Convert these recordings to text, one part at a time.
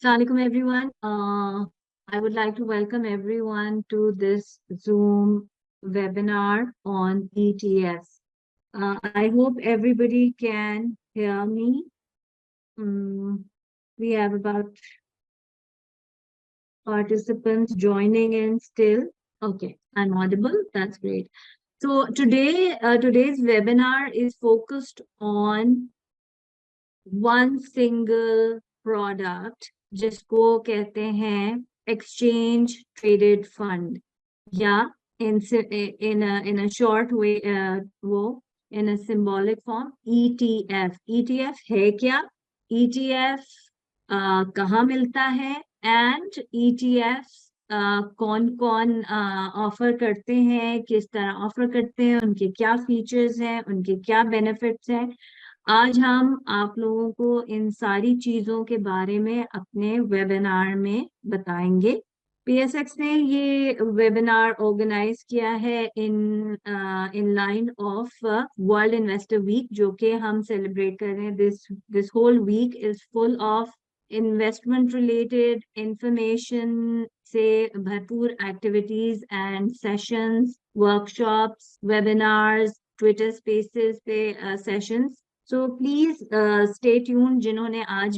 Assalamualaikum everyone. I would like to welcome everyone to this Zoom webinar on ETFs. I hope everybody can hear me. We have about participants joining in still. Okay, I'm audible. That's great. So today's webinar is focused on one single product जिसको कहते हैं exchange traded fund या in a short way वो in a symbolic form ETF. ETF है क्या? ETF कहाँ मिलता है and ETF कौन कौन ऑफर करते हैं, किस तरह ऑफर करते हैं, उनके क्या फीचर्स हैं, उनके क्या बेनिफिट्स हैं। आज हम आप लोगों को इन सारी चीजों के बारे में अपने वेबिनार में बताएंगे। पीएसएक्स ने ये वेबिनार ऑर्गेनाइज किया है in line of World Investor Week, जो कि हम सेलिब्रेट कर रहे हैं। This whole week is full of investment related information से भरपूर activities and sessions, workshops, webinars, Twitter spaces पे sessions. So please stay tune. जिन्होंने आज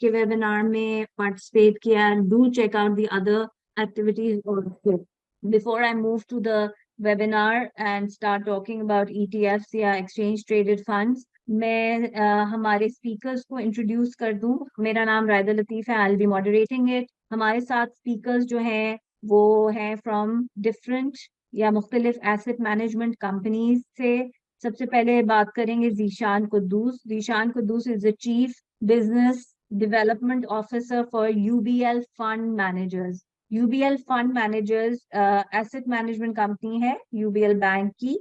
के वेबिनार में पार्टिसिपेट किया, do check out the other activities also. Before I move to the webinar and start talking about ETFs या exchange traded funds, मैं हमारे speakers को इंट्रोड्यूस कर दूं। मेरा नाम रायदा लतीफ है, I will be moderating it. हमारे साथ स्पीकर्स जो हैं वो हैं फ्रॉम डिफरेंट या मुख्तलिफ एसेट मैनेजमेंट कंपनीज से। सबसे पहले बात करेंगे Zeeshan Quddus. Zeeshan Quddus is the chief business development officer for UBL fund managers. UBL fund managers asset management company है यूबीएल बैंक की।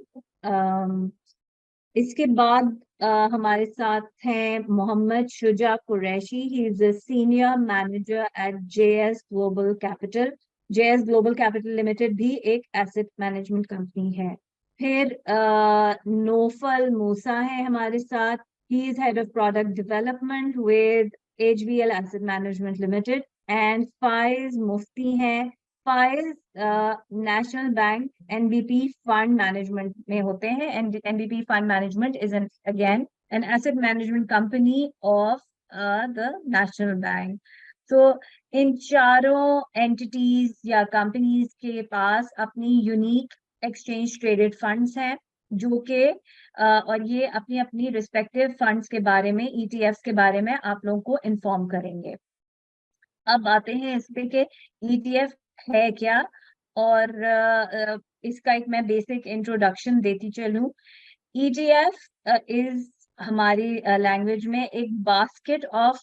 इसके बाद हमारे साथ हैं Mohammad Shuja Qureshi. He is a senior manager at JS global capital. JS global capital limited भी एक asset management company है। फिर नोफल मूसा है हमारे साथ। He is head of product development with HBL asset management limited. And Faiz Mufti हैं। Faiz National Bank NBP fund management में होते हैं। NBP fund management is an again an asset management company of the National Bank. तो इन चारों entities या companies के पास अपनी यूनिक एक्सचेंज ट्रेडेड फंड्स हैं, जो कि और ये अपनी अपनी रिस्पेक्टिव फंड्स के बारे में, ईटीएफ्स के बारे में आप लोगों को इन्फॉर्म करेंगे। अब आते हैं इस पे कि ईटीएफ है क्या, और इसका एक मैं बेसिक इंट्रोडक्शन देती चलूं। ईटीएफ इज हमारी लैंग्वेज में एक बास्केट ऑफ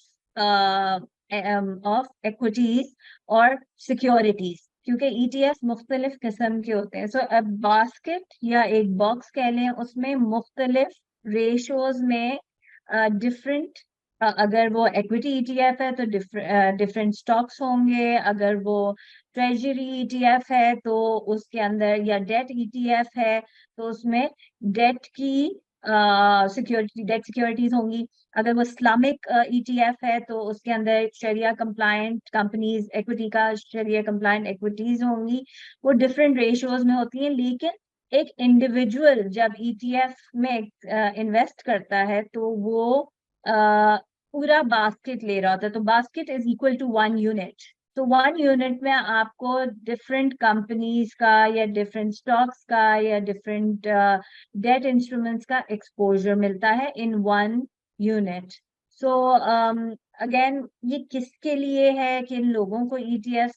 इक्विटीज और सिक्योरिटीज, क्योंकि ईटीएफ मुख्तलिफ किस्म के होते हैं। सो अब बास्केट या एक बॉक्स कह लें, उसमें मुख्तलिफ रेशोज में डिफरेंट, अगर वो इक्विटी ईटीएफ है तो डिफरेंट स्टॉक्स होंगे। अगर वो ट्रेजरी ईटीएफ है तो उसके अंदर, या डेट ईटीएफ है तो उसमें डेट की डेट सिक्योरिटीज होंगी। अगर वो इस्लामिक ईटीएफ है तो उसके अंदर शरिया कंप्लायंट कंपनीज, इक्विटी का शरिया कंप्लायंट इक्विटीज होंगी। वो डिफरेंट रेशियोज में होती हैं। लेकिन एक इंडिविजुअल जब ईटीएफ में इन्वेस्ट करता है तो वो पूरा बास्केट ले रहा होता है। तो basket is equal to 1 unit. तो 1 यूनिट में आपको डिफरेंट कंपनीज का या डिफरेंट स्टॉक्स का या डिफरेंट डेट इंस्ट्रूमेंट्स का एक्सपोजर मिलता है इन 1 यूनिट। सो अगेन, ये किसके लिए है, किन लोगों को ईटीएफ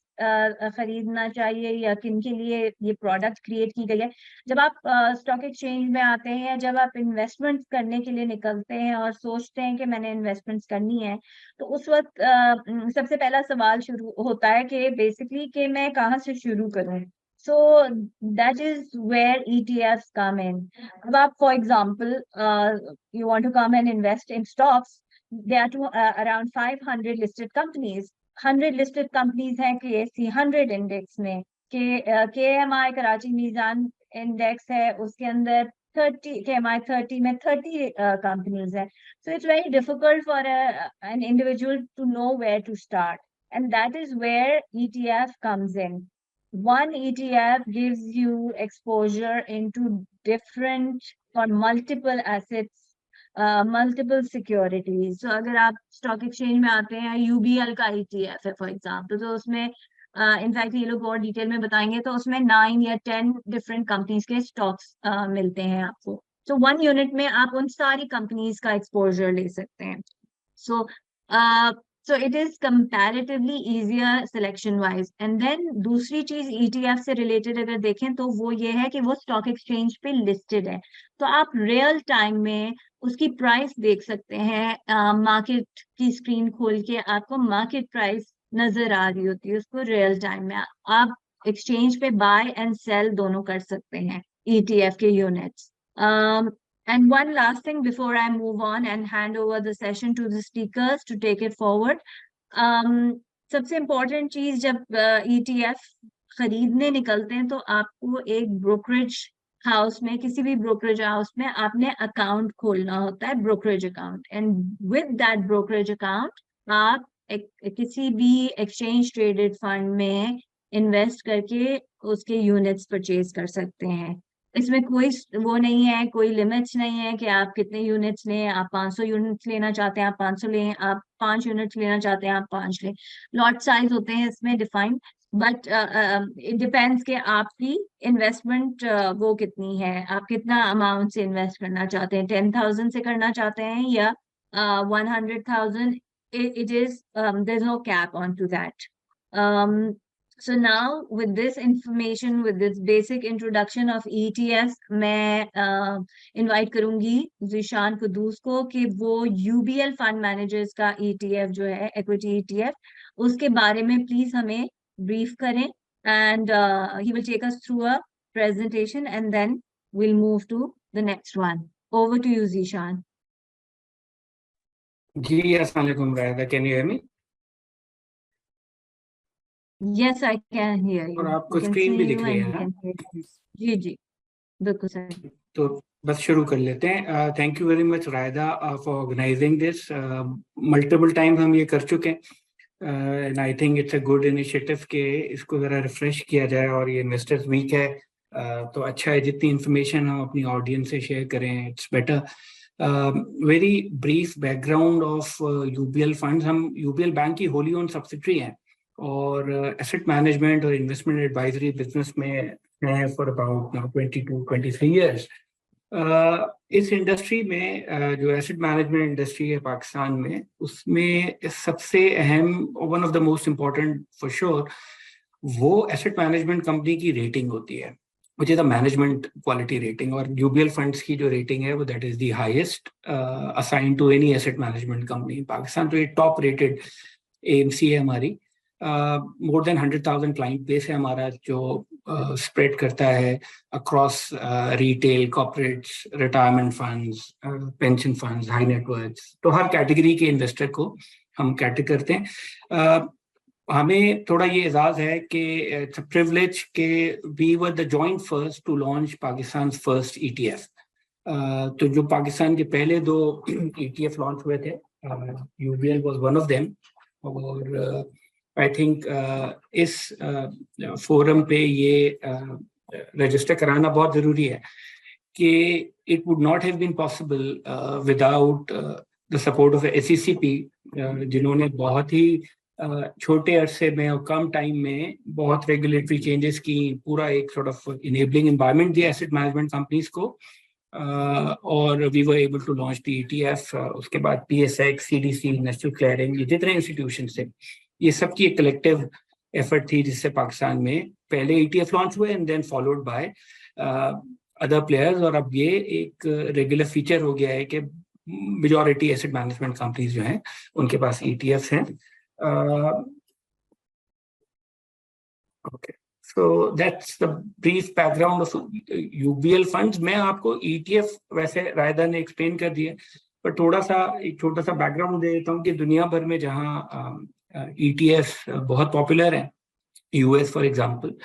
खरीदना चाहिए या किन के लिए ये प्रोडक्ट क्रिएट की गई है। जब आप स्टॉक एक्सचेंज में आते हैं, जब आप इन्वेस्टमेंट करने के लिए निकलते हैं और सोचते हैं कि मैंने इन्वेस्टमेंट्स करनी है, तो उस वक्त सबसे पहला सवाल शुरू होता है कि बेसिकली कि मैं कहाँ से शुरू करूँ। So that is where ETFs come in. अब आप, for example, you want to come and invest in stocks. There are around 500 listed companies. 100 listed companies हैं KSE 100 इंडेक्स में। KMI कराची मीजान इंडेक्स है, उसके अंदर 30 KMI 30 में 30 companies हैं. So it's very difficult for an individual to know where to start, and that is where ETF comes in. One ETF gives you exposure into different or multiple assets, multiple securities. So अगर आप stock exchange में आते हैं, UBL का ETF है for example, तो उसमें in fact ये लोग और डिटेल में बताएंगे, तो उसमें 9 या 10 डिफरेंट कंपनीज के स्टॉक्स मिलते हैं आपको. सो 1 यूनिट में आप उन सारी कंपनीज का एक्सपोजर ले सकते हैं. सो so it is comparatively easier selection wise. And then दूसरी चीज ETF से रिलेटेड अगर देखें तो वो ये है कि वो स्टॉक एक्सचेंज पे लिस्टेड है, तो आप रियल टाइम में उसकी प्राइस देख सकते हैं. मार्केट की स्क्रीन खोल के आपको मार्केट प्राइस नजर आ रही होती है, उसको रियल टाइम में आप एक्सचेंज पे बाय एंड सेल दोनों कर सकते हैं ETF के units. And one last thing before I move on and hand over the session to the speakers to take it forward. सबसे important चीज जब ETF खरीदने निकलते हैं तो आपको एक ब्रोकरेज हाउस में, किसी भी ब्रोकरेज हाउस में आपने अकाउंट खोलना होता है, brokerage account. And with that brokerage account आप किसी भी एक्सचेंज ट्रेडेड फंड में इन्वेस्ट करके उसके यूनिट्स परचेज कर सकते हैं. इसमें कोई वो नहीं है, कोई लिमिट्स नहीं है कि आप कितने यूनिट्स लें. आप 500 यूनिट्स लेना चाहते हैं आप 500 लें, आप 5 यूनिट्स लेना चाहते हैं आप 5 लें. लॉट साइज होते हैं इसमें डिफाइंड, बट इट डिपेंड्स कि आपकी इन्वेस्टमेंट वो कितनी है, आप कितना अमाउंट से इन्वेस्ट करना चाहते हैं. 10,000 से करना चाहते हैं या 100,000. it is there's no cap onto that. So now with this information, with this basic introduction of ETFs, मैं invite करूंगी ज़ीशान कुद्दूस को कि वो UBL फंड मैनेजर्स का ETF जो है equity ETF, उसके बारे में प्लीज हमें ब्रीफ करें. And he will take us through a presentation and then we'll move to the next one. Over to you, Zishan. जी अस्सलाम वालेकुम Raida, can you hear me? Yes, I can hear you. और आपको screen भी दिख रही है ना? जी जी बिल्कुल सर. तो बस शुरू कर लेते हैं. Thank you very much Raida for organising this. Multiple time हम ये कर चुके हैं and I think it's a good initiative कि इसको ज़रा रिफ्रेश किया जाए. और ये इन्वेस्टर्स वीक है तो अच्छा है जितनी इंफॉर्मेशन हम अपनी ऑडियंस से शेयर करें, it's better. Very brief background of UBL funds. हम UBL बैंक की होली ओन सब्सिडरी हैं और एसेट मैनेजमेंट और इन्वेस्टमेंट एडवाइजरी बिजनेस में हैं फॉर अबाउट 22-23 ईयर्स. इस इंडस्ट्री में जो एसेट मैनेजमेंट इंडस्ट्री है पाकिस्तान में, उसमें सबसे अहम, one of the most important for sure, वो एसेट मैनेजमेंट कंपनी की रेटिंग होती है, which is the management quality rating. और UBL funds की जो rating है वो that is the highest assigned to any asset management company in Pakistan. तो ये top rated AMC है हमारी. More than 100,000 client base है हमारा जो spread करता है across retail, corporates, retirement funds, pension funds, high net worths. तो हर category के investor को हम cater करते हैं. हमें थोड़ा ये एजाज है कि इट्स अ प्रिविलेज कि we were the joint first to launch Pakistan first ETF. तो जो पाकिस्तान के पहले 2 ETF लॉन्च हुए थे, UBL was one of them. और आई थिंक इस फोरम पे ये रजिस्टर कराना बहुत ज़रूरी है कि it would not have been possible without the support of SECP, जिन्होंने बहुत ही छोटे अरसे में और कम टाइम में बहुत रेगुलेटरी चेंजेस की, पूरा एक सॉर्ट ऑफ इनेबलिंग एनवायरनमेंट दिया एसेट मैनेजमेंट कंपनीज को. और we were able to launch the ETF. उसके बाद PSX, CDC, नेशनल क्लियरिंग, ये जितने इंस्टीट्यूशन थे, ये सब की एक कलेक्टिव एफर्ट थी जिससे पाकिस्तान में पहले ETF लॉन्च हुए and then followed by other players. और अब ये एक रेगुलर फीचर हो गया है कि मेजॉरिटी एसेट मैनेजमेंट कंपनीज जो हैं उनके पास ETFs हैं. Okay, so that's the brief background of UBL funds. मैं आपको ETF वैसे रायदा ने एक्सप्लेन कर दिया, पर एक छोटा सा बैकग्राउंड दे देता हूँ कि दुनिया भर में जहाँ ETFs बहुत पॉपुलर हैं, US फॉर एग्जांपल,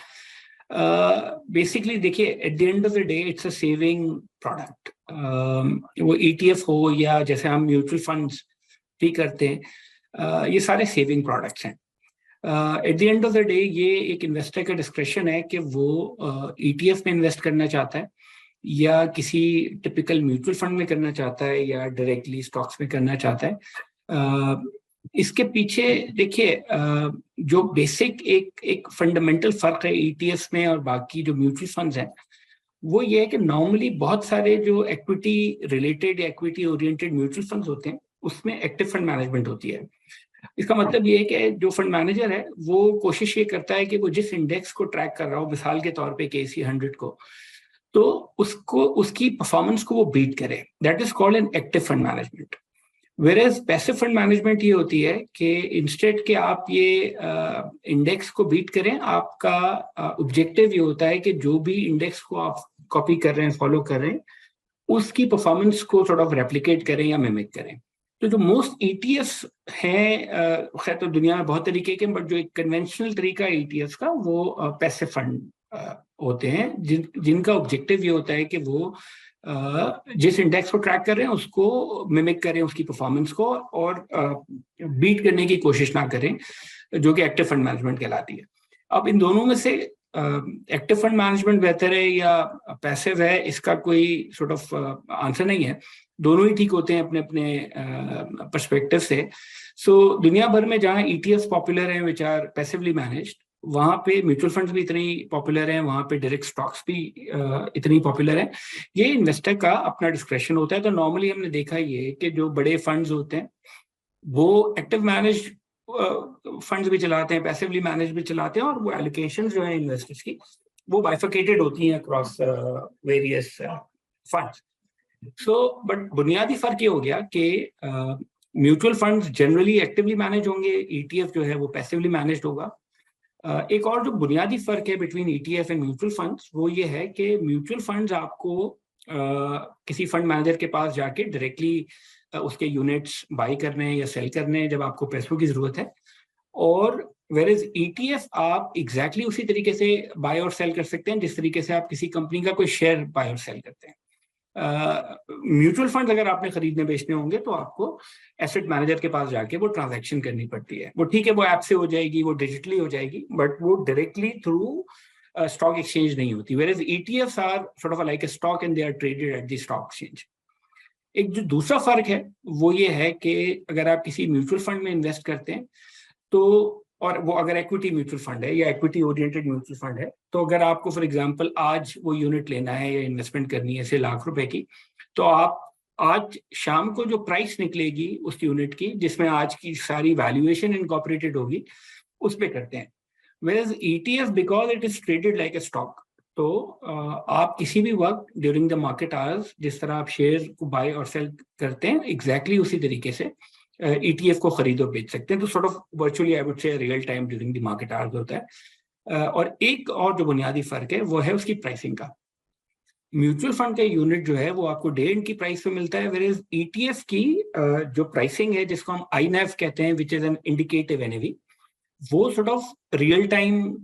बेसिकली देखिए, at the end of the day it's a saving product. वो ETF हो या जैसे हम म्यूचुअल फंड्स भी करते हैं, ये सारे सेविंग प्रोडक्ट्स हैं। At the end of the day ये एक इन्वेस्टर का डिस्क्रेशन है कि वो ETF में इन्वेस्ट करना चाहता है या किसी टिपिकल म्यूचुअल फंड में करना चाहता है या डायरेक्टली स्टॉक्स में करना चाहता है। इसके पीछे देखिए, जो बेसिक एक फंडामेंटल फर्क है ETF में और बाकी जो म्यूचुअल फंड्स हैं, वो ये है कि नॉर्मली बहुत सारे जो इक्विटी रिलेटेड या इक्विटी ओरिएंटेड म्यूचुअल फंड्स होते हैं उसमें एक्टिव फंड मैनेजमेंट होती है। इसका मतलब ये है कि जो फंड मैनेजर है वो कोशिश ये करता है कि वो जिस इंडेक्स को ट्रैक कर रहा हो, मिसाल के तौर पे KSE 100 को, तो उसको उसकी परफॉर्मेंस को वो बीट करे। That is called an active fund management. Whereas passive fund management ये होती है कि इंस्टेड के आप ये इंडेक्स को बीट करें, आपका ऑब्जेक्टिव ये होता है कि जो भी इंडेक्स को आप कॉपी कर रहे हैं, फॉलो कर रहे हैं, उसकी परफॉर्मेंस को सॉर्ट ऑफ रेप्लिकेट करें या मिमिक करें। तो जो मोस्ट ETFs हैं, खैर तो दुनिया में बहुत तरीके के, बट जो एक कन्वेंशनल तरीका है ETFs का, वो पैसिव फंड होते हैं, जिनका ऑब्जेक्टिव ये होता है कि वो जिस इंडेक्स को ट्रैक कर रहे हैं उसको मिमिक करें, उसकी परफॉर्मेंस को, और बीट करने की कोशिश ना करें, जो कि एक्टिव फंड मैनेजमेंट कहलाती है। अब इन दोनों में से एक्टिव फंड मैनेजमेंट बेहतर है या पैसिव है, इसका कोई सॉर्ट ऑफ आंसर नहीं है। दोनों ही ठीक होते हैं अपने अपने पर्सपेक्टिव से। सो दुनिया भर में जहाँ ETFs पॉपुलर हैं विच आर पैसिवली मैनेज्ड, वहाँ पे म्यूचुअल फंड्स भी इतनी पॉपुलर हैं, वहाँ पे डायरेक्ट स्टॉक्स भी इतनी पॉपुलर हैं। ये इन्वेस्टर का अपना डिस्क्रेशन होता है। तो नॉर्मली हमने देखा ये कि जो बड़े फंड्स होते हैं वो एक्टिव मैनेज फंड्स भी चलाते हैं, पैसिवली मैनेज भी चलाते हैं, और वो एलोकेशंस जो है इन्वेस्टर्स की वो बाइफिकेटेड होती हैं across various funds. So but बुनियादी फर्क ये हो गया कि mutual funds generally actively manage होंगे, ETF जो है वो पैसिवली मैनेज्ड होगा। एक और जो बुनियादी फर्क है between ETF and mutual funds, वो ये है कि म्यूचुअल फंड्स आपको किसी फंड मैनेजर के पास जाके डायरेक्टली उसके यूनिट्स बाई करने हैं या सेल करने हैं जब आपको पैसों की जरूरत है, और वेयरएज ETF आप एग्जैक्टली उसी तरीके से बाय और सेल कर सकते हैं जिस तरीके से आप किसी कंपनी का कोई शेयर बाय और सेल करते हैं। म्यूचुअल फंड अगर आपने खरीदने बेचने होंगे तो आपको एसेट मैनेजर के पास जाके वो ट्रांजैक्शन करनी पड़ती है। वो ठीक है, वो ऐप से हो जाएगी, वो डिजिटली हो जाएगी, बट वो डायरेक्टली थ्रू स्टॉक एक्सचेंज नहीं होती। Whereas ETFs are sort of like a stock and they are traded at the stock exchange. एक जो दूसरा फर्क है वो ये है कि अगर आप किसी म्यूचुअल फंड में इन्वेस्ट करते हैं तो, और वो अगर इक्विटी म्यूचुअल फंड है या इक्विटी ओरिएंटेड म्यूचुअल फंड है, तो अगर आपको फॉर एग्जांपल आज वो यूनिट लेना है या इन्वेस्टमेंट करनी है, से ₹1,00,000 की, तो आप आज शाम को जो प्राइस निकलेगी उस यूनिट की, जिसमें आज की सारी वैल्यूएशन इनकॉर्पोरेटेड होगी, उस पे करते हैं। Whereas ETF, because it is traded like a stock, तो आप किसी भी वक्त ड्यूरिंग द मार्केट आवर्स जिस तरह आप शेयर को बाय और सेल करते हैं, एग्जैक्टली उसी तरीके से ETF को खरीद और बेच सकते हैं। तो sort of virtually I would say real time during the market hours होता है। और एक और जो बुनियादी फर्क है वो है उसकी प्राइसिंग का। म्यूचुअल फंड का यूनिट जो है वो आपको डे एंड की प्राइस पे मिलता है, वेयरएज ETF की जो प्राइसिंग है जिसको हम INAV कहते हैं, which is an indicative NAV, वो सॉर्ट ऑफ रियल टाइम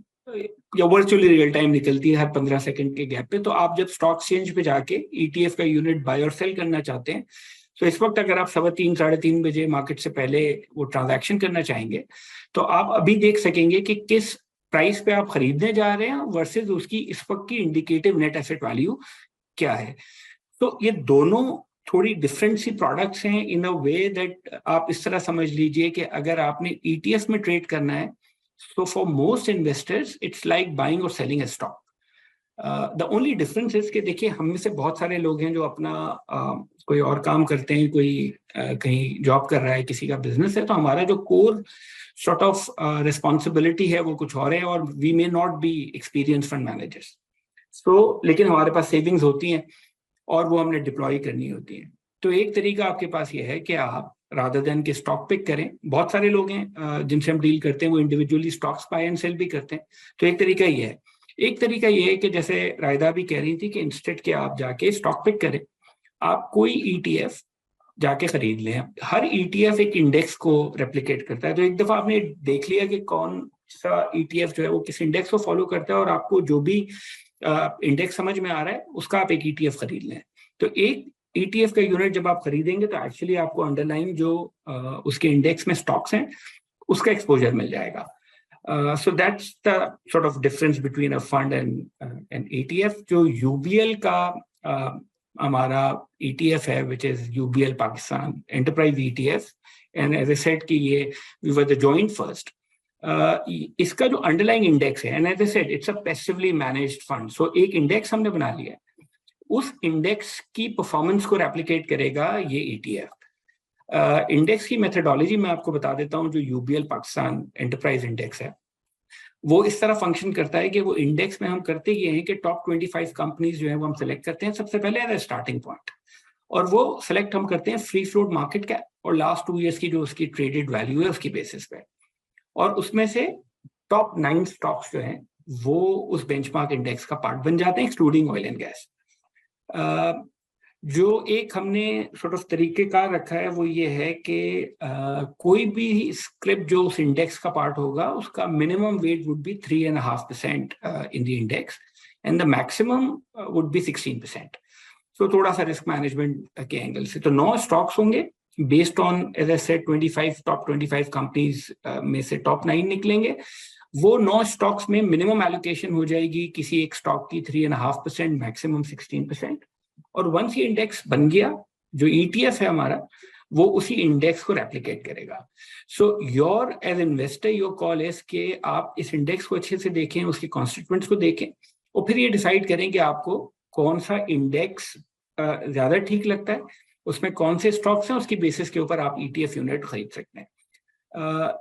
या वर्चुअली रियल टाइम निकलती है हर 15 सेकंड के गैप पे। तो आप जब स्टॉक एक्सचेंज पे जाके ETF का यूनिट बाय और सेल करना चाहते हैं, तो इस वक्त अगर आप 3:15 साढ़े 3 बजे मार्केट से पहले वो ट्रांजैक्शन करना चाहेंगे, तो आप अभी देख सकेंगे कि किस प्राइस पे आप खरीदने जा रहे हैं वर्सेस उसकी इस वक्त की इंडिकेटिव नेट एसेट वैल्यू क्या है। तो ये दोनों थोड़ी डिफरेंट सी प्रोडक्ट्स हैं इन अ वे दैट आप इस तरह समझ लीजिए कि अगर आपने ETF में ट्रेड करना है, so for most investors it's like buying or selling a stock. The only difference is कि देखिए, हम में से बहुत सारे लोग हैं जो अपना कोई और काम करते हैं, कोई कहीं जॉब कर रहा है, किसी का बिजनेस है, तो हमारा जो कोर सॉर्ट ऑफ रिस्पॉन्सिबिलिटी है वो कुछ और है, और we may not be experience fund managers. So लेकिन हमारे पास सेविंग्स होती हैं और वो हमने डिप्लॉय करनी होती है। तो एक तरीका आपके पास ये है कि आप रादर देन के स्टॉक पिक करें, बहुत सारे लोग हैं जिनसे हम डील करते हैं वो individually stocks buy and sell भी करते हैं, तो एक तरीका ये है। एक तरीका ये है कि जैसे रायदा भी कह रही थी कि इंस्टेड के आप जाके स्टॉक पिक करें, आप कोई ETF जाके खरीद लें। हर ETF एक इंडेक्स को रेप्लिकेट करता है, तो एक दफा आपने देख लिया कि कौन सा ETF जो है वो किस इंडेक्स को फॉलो करता है, और आपको जो भी इंडेक्स समझ में आ रहा है उसका आप एक ETF खरीद लें। तो एक ETF का यूनिट जब आप खरीदेंगे तो एक्चुअली आपको अंडरलाइन जो उसके इंडेक्स में स्टॉक्स हैं उसका एक्सपोजर मिल जाएगा। So that's the sort of difference between a fund and an ETF. जो UBL का हमारा ETF है, which is UBL Pakistan Enterprise ETF, and as I said कि ये we were the joint first. इसका जो अंडरलाइंग इंडेक्स है, and as I said it's a passively managed fund. So एक इंडेक्स हमने बना लिया है, उस इंडेक्स की परफॉर्मेंस को रेप्लिकेट करेगा ये ETF। इंडेक्स की मेथडोलॉजी मैं आपको बता देता हूँ। जो यूबीएल पाकिस्तान एंटरप्राइज इंडेक्स है वो इस तरह फंक्शन करता है कि वो इंडेक्स में हम करते ये हैं कि टॉप 25 कंपनीज जो है वो हम सेलेक्ट करते हैं सबसे पहले एज ए स्टार्टिंग पॉइंट, और वो सेलेक्ट हम करते हैं फ्री फ्लोट मार्केट कैप और लास्ट 2 ईयर्स की जो उसकी ट्रेडेड वैल्यू है उसकी बेसिस पे, और उसमें से टॉप 9 स्टॉक्स जो हैं वो उस बेंचमार्क इंडेक्स का पार्ट बन जाते हैं एक्सक्लूडिंग ऑयल एंड गैस। जो एक हमने सॉर्ट ऑफ तरीकेकार रखा है वो ये है कि कोई भी स्क्रिप्ट जो उस इंडेक्स का पार्ट होगा उसका minimum weight would be 3.5% in the index and the maximum would be 16%। So थोड़ा सा रिस्क मैनेजमेंट के एंगल से तो 9 स्टॉक्स होंगे based on as I said 25 top 25 companies में से टॉप 9 निकलेंगे। वो 9 स्टॉक्स में मिनिमम एलोकेशन हो जाएगी किसी एक स्टॉक की 3.5%, मैक्सिमम 16%, और वंस ये इंडेक्स बन गया जो ETF है हमारा वो उसी इंडेक्स को रेप्लिकेट करेगा। So your age investor your call is कि आप इस इंडेक्स को अच्छे से देखें, उसके कॉन्स्टिट्यूएंट्स को देखें और फिर ये डिसाइड करें कि आपको कौन सा इंडेक्स ज्यादा ठीक लगता है, उसमें कौन से स्टॉक्स हैं, उसकी बेसिस के ऊपर आप ETF यूनिट खरीद सकते हैं।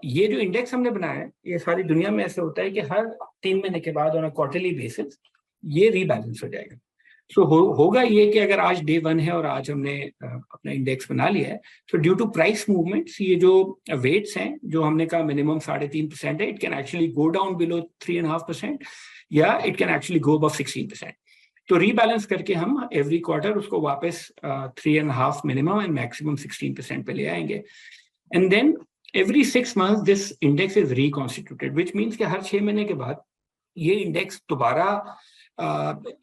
ये जो इंडेक्स हमने बनाया है ये सारी दुनिया में ऐसे होता है कि हर 3 महीने के बाद ऑन अ क्वार्टरली बेसिस ये रीबैलेंस हो जाएगा। सो होगा ये कि अगर आज डे 1 है और आज हमने अपना इंडेक्स बना लिया है तो ड्यू टू प्राइस मूवमेंट्स ये जो वेट्स हैं जो हमने कहा मिनिमम 3.5% है, it can actually go down below 3.5% या it can actually go above 16%। तो रीबैलेंस करके हम एवरी क्वार्टर उसको वापस 3.5 मिनिमम एंड मैक्सिमम 16% पे ले आएंगे, and then every 6 months this index is reconstituted, which means कि हर 6 महीने के बाद ये इंडेक्स दोबारा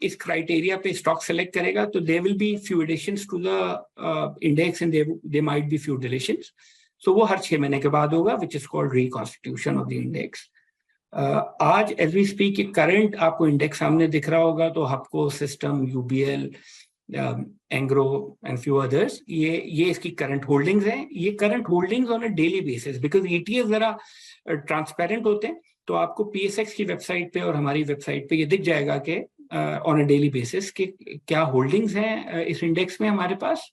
इस क्राइटेरिया पे स्टॉक सेलेक्ट करेगा। तो there will be few additions to the index and there might be few deletions. So वो हर 6 महीने के बाद होगा, which is called reconstitution of the index. आज एज वी स्पीक करंट आपको इंडेक्स सामने दिख रहा होगा, तो आपको System, UBL, Engro and few others, ये इसकी करंट होल्डिंग्स हैं। ये current holdings on a daily basis, because ETF जरा ट्रांसपेरेंट होते हैं, तो आपको PSX की वेबसाइट पे और हमारी वेबसाइट पे ये दिख जाएगा कि ऑन अ डेली बेसिस कि क्या होल्डिंग्स हैं इस इंडेक्स में हमारे पास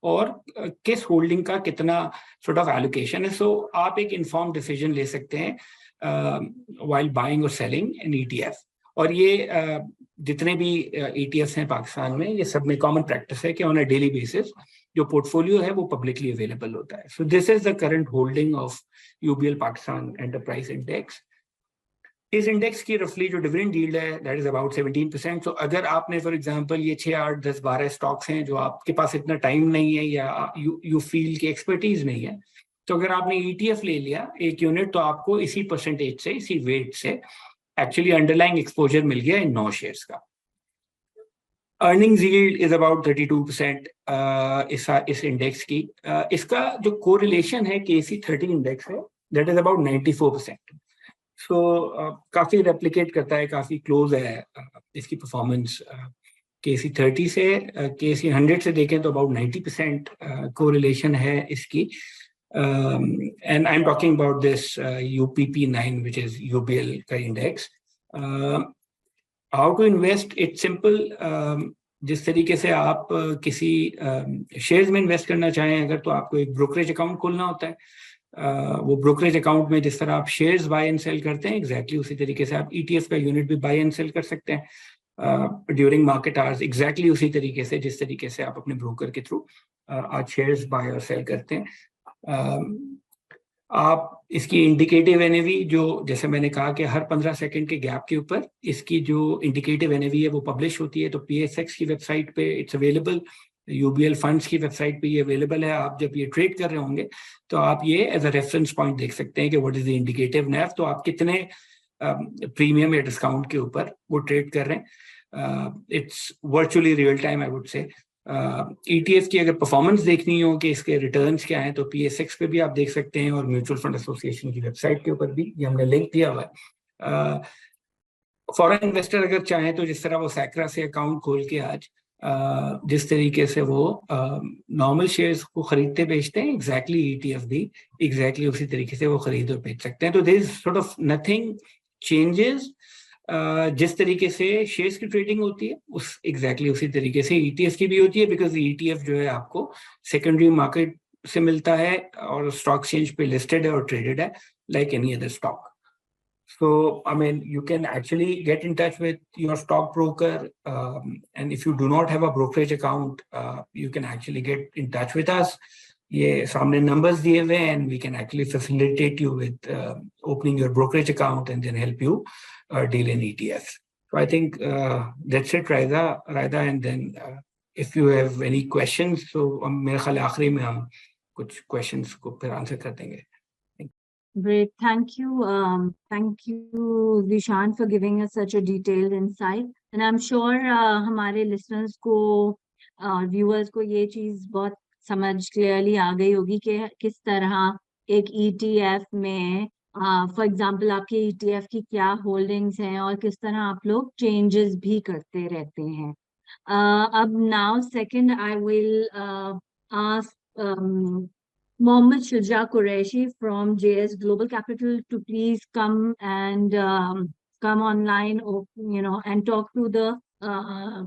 और किस होल्डिंग का कितना सॉर्ट ऑफ एलोकेशन है। सो आप एक इन्फॉर्म डिसीजन ले सकते हैं व्हाइल बाइंग और सेलिंग एन ETF। और ये जितने भी ETFs हैं पाकिस्तान में, ये सब में कॉमन प्रैक्टिस है कि ऑन अ डेली बेसिस जो पोर्टफोलियो है वो पब्लिकली अवेलेबल होता है। So this is the current holding of UBL Pakistan enterprise index. इस इंडेक्स की रफली जो डिविडेंड यील्ड है दैट इज अबाउट 17%। तो अगर आपने फॉर एग्जांपल ये 6, 8, 10, 12 स्टॉक्स हैं जो आपके पास इतना टाइम नहीं है या यू फील की एक्सपर्टीज नहीं है, तो अगर आपने ETF ले लिया एक यूनिट, तो आपको इसी परसेंटेज से, इसी वेट से एक्चुअली अंडरलाइंग एक्सपोजर मिल गया इन 9 शेयर्स का। अर्निंग्स यील्ड इज अबाउट 32% इस इंडेक्स की। इसका जो कोरिलेशन है KC 30 इंडेक्स है दैट इज अबाउट 94%। सो काफी रेप्लिकेट करता है, काफी क्लोज है इसकी परफॉर्मेंस KC 30 से। KC 100 से देखें तो अबाउट 90% कोरिलेशन है इसकी। And I am talking about this UPP9 which is UBL का इंडेक्स। How to invest, it's simple. जिस तरीके से आप किसी शेयर्स में इन्वेस्ट करना चाहें अगर, तो आपको एक ब्रोकरेज अकाउंट खोलना होता है। वो ब्रोकरेज अकाउंट में जिस तरह आप शेयर्स बाय एंड सेल करते हैं, एग्जैक्टली उसी तरीके से आप ETF का यूनिट भी बाय एंड सेल कर सकते हैं ड्यूरिंग मार्केट आवर्स, एग्जैक्टली उसी तरीके से जिस तरीके से आप अपने ब्रोकर के थ्रू आज शेयर्स बाय और सेल करते हैं। आप इसकी इंडिकेटिव NAV जो, जैसे मैंने कहा कि हर 15 सेकंड के गैप के ऊपर इसकी जो इंडिकेटिव NAV है वो पब्लिश होती है, तो PSX की वेबसाइट पे इट्स अवेलेबल, UBL फंड्स की वेबसाइट पे ये अवेलेबल है। आप जब ये ट्रेड कर रहे होंगे तो आप ये एज अ रेफरेंस पॉइंट देख सकते हैं कि what is the indicative NAV, तो आप कितने प्रीमियम या डिस्काउंट के ऊपर वो ट्रेड कर रहे हैं। It's virtually real time, I would say. ETF की अगर परफॉर्मेंस देखनी हो कि इसके रिटर्न्स क्या हैं, तो PSX पे भी आप देख सकते हैं, और म्यूचुअल फंड एसोसिएशन की वेबसाइट के ऊपर भी, ये हमने लिंक दिया हुआ है। फॉरेन इन्वेस्टर अगर चाहें तो जिस तरह वो सैकरा से अकाउंट खोल के आज जिस तरीके से वो नॉर्मल शेयर्स को खरीदते बेचते हैं, एग्जैक्टली ETF भी एग्जैक्टली उसी तरीके से वो खरीद और बेच सकते हैं। तो there is sort of nothing changes. जिस तरीके से शेयर्स की ट्रेडिंग होती है उस एग्जैक्टली उसी तरीके से ETF की भी होती है, बिकॉज ETF जो है आपको सेकेंडरी मार्केट से मिलता है और स्टॉक एक्सचेंज पे लिस्टेड है और ट्रेडेड है like any other stock. So, I mean, you can actually get in touch with your stockbroker, and if you do not have a brokerage account, you can actually get in touch with us. ये सामने numbers दिए हुए हैं, and we can actually facilitate you with opening your brokerage account and then help you deal in ETFs. So I think that's it, Raida, and then if you have any questions, so मेरे ख्याल आखिरी में हम कुछ questions को फिर answer कर देंगे. Great. Thank you. Thank you, Zishan, for giving us such a detailed insight. And I'm sure हमारे listeners को, viewers को ये चीज बहुत समझ clearly आ गई होगी कि किस तरह एक ETF में, for example, आपके ETF की क्या holdings हैं और किस तरह आप लोग changes भी करते रहते हैं. अब now second I will ask Mohammed Shuja Qureshi from JS Global Capital to please come and come online, or, and talk to the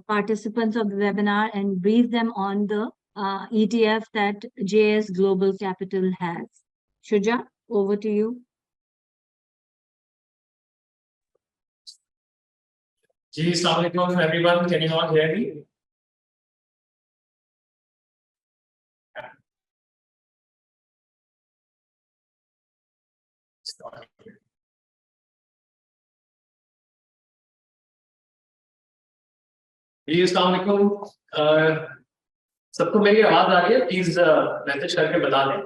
participants of the webinar and brief them on the ETF that JS Global Capital has. Shuja, over to you. Assalamu alaikum everyone. Can you all hear me? अस्सलाम वालेकुम। सबको मेरी आवाज आ रही है? Please message करके बता दें।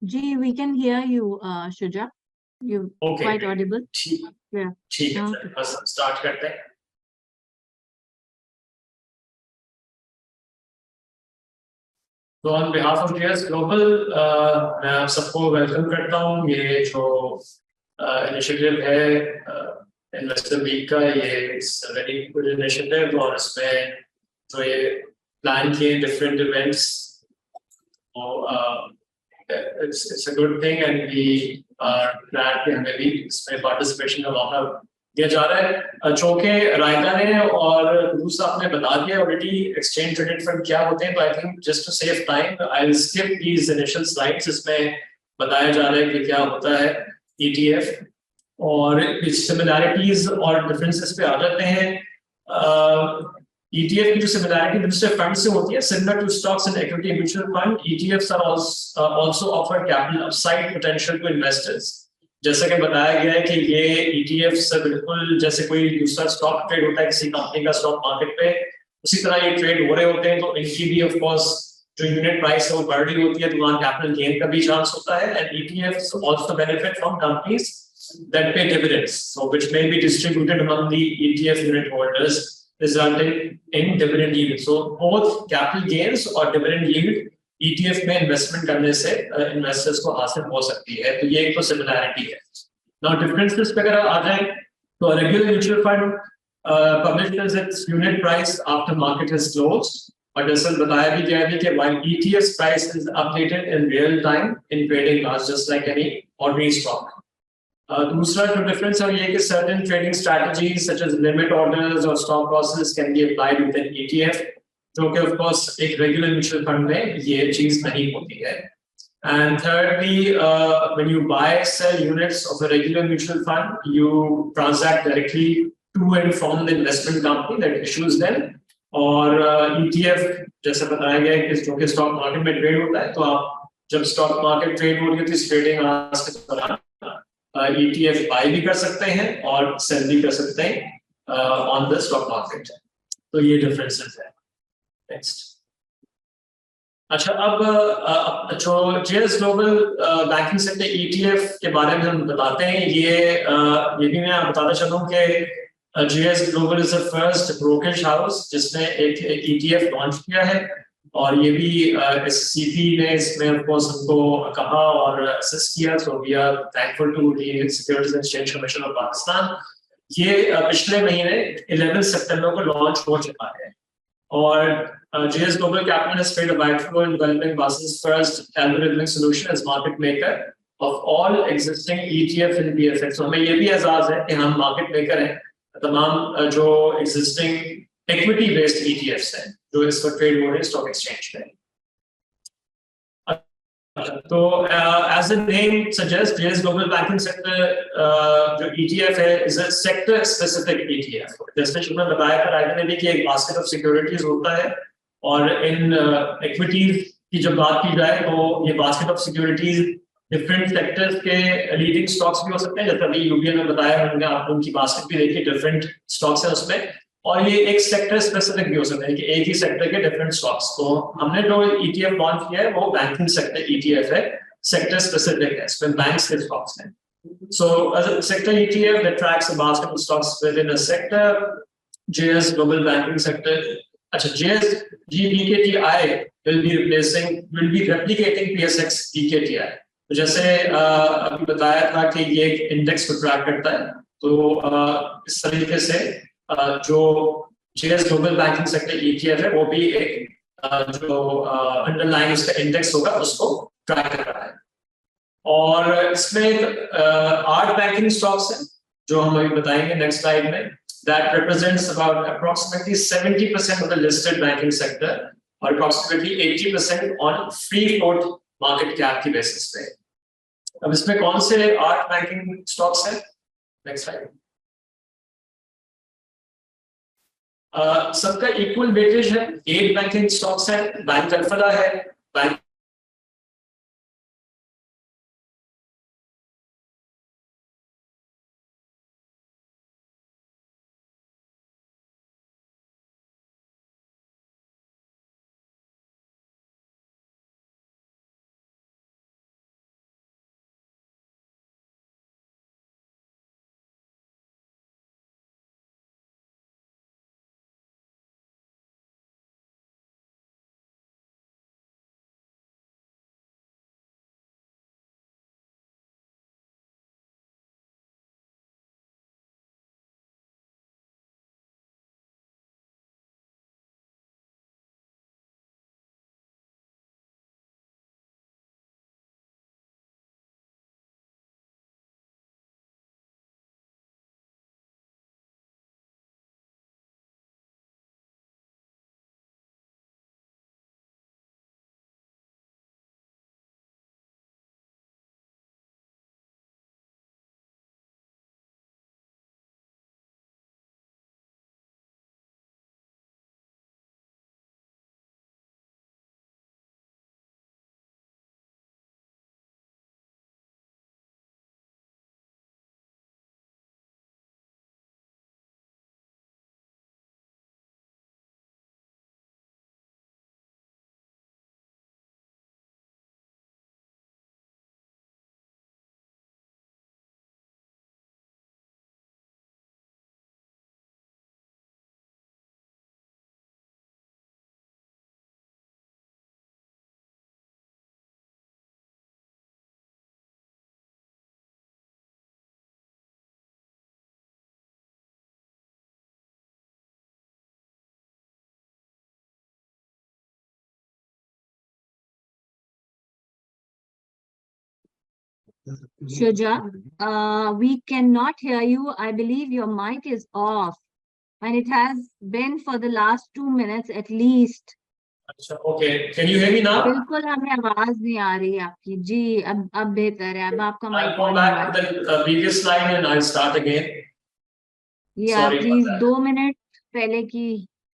Ji, we can hear you, Shuja. You're quite audible. Yeah. ठीक है, बस स्टार्ट करते हैं। तो on behalf of JS global मैं आप सबको वेलकम करता हूँ। ये जो इनिशिएटिव है इन्वेस्टर वीक का, ये वेरी गुड इनिशिएटिव, और इसमें जो ये प्लान किए different events, it's a good thing, and we are glad कि हमें भी इसमें पार्टिसिपेशन का मौका दिया जा रहा है। चूंकि रायदा ने और गुरु साहब ने बता दिया ऑलरेडी एक्सचेंज ट्रेडेड फंड क्या होते हैं, तो I think just to save time I will skip these initial slides. इसमें बताया जा रहा है कि क्या होता है ETF और सिमिलैरिटीज और डिफरेंसेस पे आ जाते हैं। ETF की जो सिमिलैरिटी दूसरे फंड से होती है, similar to stocks and equity mutual fund, ETFs are also offer capital upside potential to investors. जैसा कि बताया गया है कि ये ETFs बिल्कुल जैसे कोई दूसरा स्टॉक ट्रेड होता है किसी कंपनी का स्टॉक मार्केट पे, उसी तरह ये ट्रेड हो रहे होते हैं। तो इनकी भी ऑफ कोर्स जो यूनिट प्राइस है वो बढ़ रही होती है, तो वहाँ कैपिटल गेन का भी चांस होता है। And ETFs also benefit from companies that pay dividends, so which may be distributed among the ETF unit holders, resulting in dividend yield. So both capital gains और dividend yield ETF में investment करने से investors को हासिल हो सकती है। तो ये एक तो सिमिलैरिटी है। नाउ डिफरेंसेस पे अगर आ जाए तो regular mutual fund publishes its unit price after market has closed, और जैसे बताया भी गया है कि while ETF's price is updated in real time in trading hours just like any ordinary stock. दूसरा जो डिफरेंस है ये कि certain trading strategies such as limit orders or stop losses can be applied within ETF, जो कि of course एक regular mutual fund में ये चीज नहीं होती है। And thirdly, when you buy sell units of a regular mutual fund, you transact directly to and from the investment company that issues them, और ETF जैसे बताया गया है कि जो कि स्टॉक मार्केट में ट्रेड होता है, तो आप जब स्टॉक मार्केट ट्रेड हो रही है तो इस ट्रेडिंग आवर्स के दौरान ETF बाय भी कर सकते हैं और सेल भी कर सकते हैं ऑन द स्टॉक मार्केट। तो ये डिफरेंसेस है। नेक्स्ट। अच्छा, अब जो JS global banking sector ETF के बारे में हम बताते हैं, ये भी मैं बताना चाहता हूँ कि JS global is the first brokerage house जिसने एक ETF लॉन्च किया है, और ये भी SEC ने इसमें ऑफ कोर्स हमको कहा और असिस्ट किया, so we are thankful to the securities and exchange commission of Pakistan. ये पिछले महीने 11 सितंबर को लॉन्च हो चुका है, और JS Global Capital has played a vital role in developing Basel's first algorithmic solution as market maker of all existing ETF and BFX। तो हमें ये भी एजाज है कि हम मार्केट मेकर हैं तमाम जो एग्जिस्टिंग इक्विटी बेस्ड ETFs हैं जो इस वक्त ट्रेड हो रहे हैं स्टॉक एक्सचेंज में। तो as the name suggests, JS Global Banking Sector जो ETF है is a sector specific ETF। जैसे शुरू में बताया था राइट ने भी कि एक बास्केट ऑफ सिक्योरिटीज होता है, और इन इक्विटीज की जब बात की जाए तो ये basket of securities different sectors के लीडिंग स्टॉक्स भी हो सकते हैं, जैसे अभी यूबीएन में बताया हमने, आप उनकी बास्केट भी देखी, डिफरेंट स्टॉक्स है उसमें, और ये एक सेक्टर स्पेसिफिक भी हो सकता है कि एक ही सेक्टर के डिफरेंट स्टॉक्स। तो हमने जो ETF लॉन्च किया है वो बैंकिंग सेक्टर ETF है, सेक्टर स्पेसिफिक है, इसमें बैंक्स के स्टॉक्स हैं। So as a sector ETF that tracks a basket of stocks within a sector, JS Global Banking Sector, अच्छा, JS BKTI will be replicating PSX BKTI। तो जैसे अभी बताया था कि ये एक इंडेक्स को ट्रैक करता है, तो इस तरीके से जो JS Global Banking Sector ETF है वो भी एक जो अंडरलाइन उसका इंडेक्स होगा उसको ट्रैक कर रहा है। और इसमें 8 बैंकिंग स्टॉक्स हैं जो हम अभी बताएंगे नेक्स्ट स्लाइड में, that represents about approximately 70% of the listed banking sector और approximately 80% on free float market cap की बेसिस पे। अब इसमें कौन से 8 बैंकिंग स्टॉक्स हैं, नेक्स्ट स्लाइड। सबका इक्वल वेटेज है, 8 बैंकिंग स्टॉक्स हैं, बैंक अल्फला है, bank Shuja, we cannot hear you. I believe your mic is off and it has been for the last 2 minutes at least. अच्छा, okay, can you hear me now? बिल्कुल हमें आवाज नहीं आ रही आपकी जी, अब बेहतर है, अब आपका I'll mic go on back है। to the previous slide and I'll start again। या Sorry please about that। 2 minute पहले की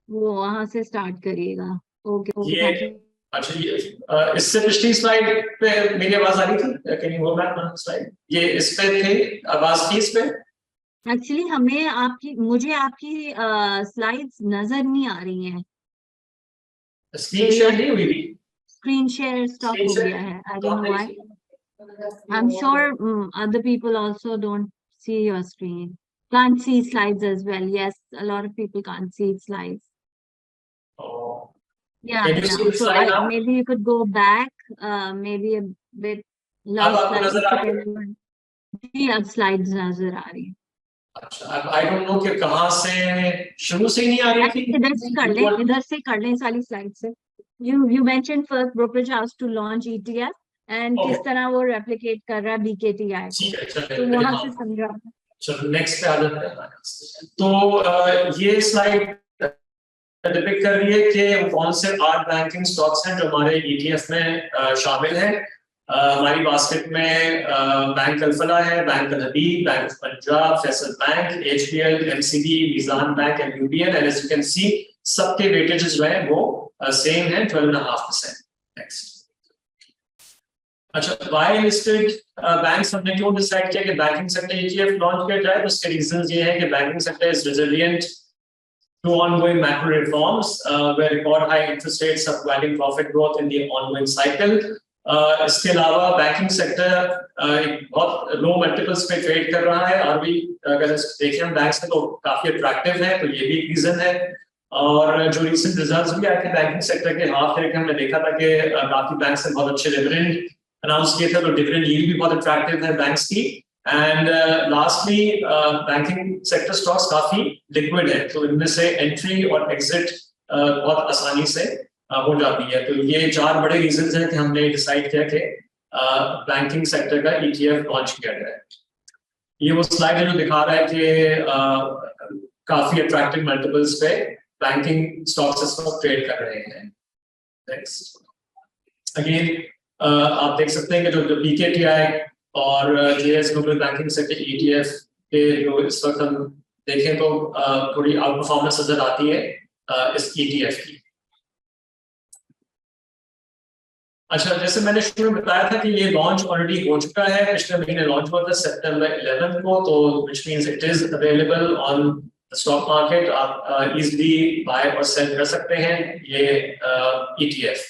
वो वहां से स्टार्ट करिएगा। ओके ओके, ये थैंक यू। अच्छा, ये इससे पिछली स्लाइड पे मेरी आवाज आ रही थी? Can you go back one slide? ये इस पे थे आवाज की इस पे? एक्चुअली मुझे आपकी स्लाइड्स नजर नहीं आ रही हैं। स्क्रीन शेयर नहीं हुई थी? स्क्रीन शेयर स्टॉप स्क्रीन हो शेयर गया है, आई तो डोंट आप नो व्हाई। देखिए। I'm sure other people also don't see your screen. Can't see slides as well. Yes, a lot of people can't see slides. Oh, Yeah, can you see no. the So slide now? maybe you could go back, maybe a bit अब last आपको slide. नजर आ रही है? जी, अब slides नजर आ रही है। अच्छा, अब आई डोंट नो कि कहाँ से शुरू से ही नहीं आ रही थी। इधर से कर लें, इधर से कर लें सारी स्लाइड से। You mentioned first brokerage house to launch ETF and किस Okay. तरह वो replicate कर रहा है BKTI को, ठीक है, तो चलिए वहां हाँ, से समझा। चलो नेक्स्ट पे आ जाते हैं। तो ये स्लाइड डिपिक्ट कर रही है कि कौन से 8 बैंकिंग स्टॉक्स हैं जो हमारे ETF में शामिल हैं। हमारी बास्केट में बैंक अल्फला है, bank Al Habib, bank of Punjab, Faisal bank, HBL, MCB, Meezan bank and UBL। And as you can see सबके वेटेजेस जो है वो सेम है, 12.5%। नेक्स्ट। अच्छा, वाई लिस्टेड बैंक्स हमने क्यों डिसाइड किया कि बैंकिंग सेक्टर ETF लॉन्च किया जाए? तो उसके रीजंस ये हैं कि banking sector is resilient to ongoing macro reforms, where record high interest rates are providing profit growth in the ongoing cycle. इसके अलावा बैंकिंग सेक्टर एक बहुत लो मल्टीपल्स पे ट्रेड कर रहा है। ROE अगर देखें हम बैंक्स में तो काफी अट्रैक्टिव है, तो ये भी एक रीजन है। और जो रिसेंट रिजल्ट्स भी आए थे बैंकिंग सेक्टर के हाफ ईयर के, हमने देखा था कि काफी बैंक्स ने बहुत अच्छे डिविडेंड अनाउंस किए थे, तो डिविडेंड यील्ड भी बहुत अट्रैक्टिव है बैंक्स की। And lastly banking sector stocks काफी लिक्विड है, तो इनमें से एंट्री और एग्जिट बहुत आसानी से हो जाती है। तो ये 4 बड़े रीजंस हैं कि हमने डिसाइड किया कि बैंकिंग सेक्टर का ETF लॉन्च किया जाए। ये वो स्लाइड है जो दिखा रहा है कि काफी अट्रैक्टिव मल्टीपल्स पे बैंकिंग स्टॉक्स इस वक्त ट्रेड कर रहे हैं। नेक्स्ट। अगेन आप देख सकते हैं कि जो BKTI और JS global banking sector ETF के जो इस वक्त हम देखें तो थोड़ी आउट परफॉर्मेंस नजर आती है इस ETF की। अच्छा, जैसे मैंने शुरू में बताया था कि ये लॉन्च ऑलरेडी हो चुका है, पिछले महीने लॉन्च हुआ था September 11 को, तो which means it is available on the stock market। आप easily buy और सेल कर सकते हैं ये ETF।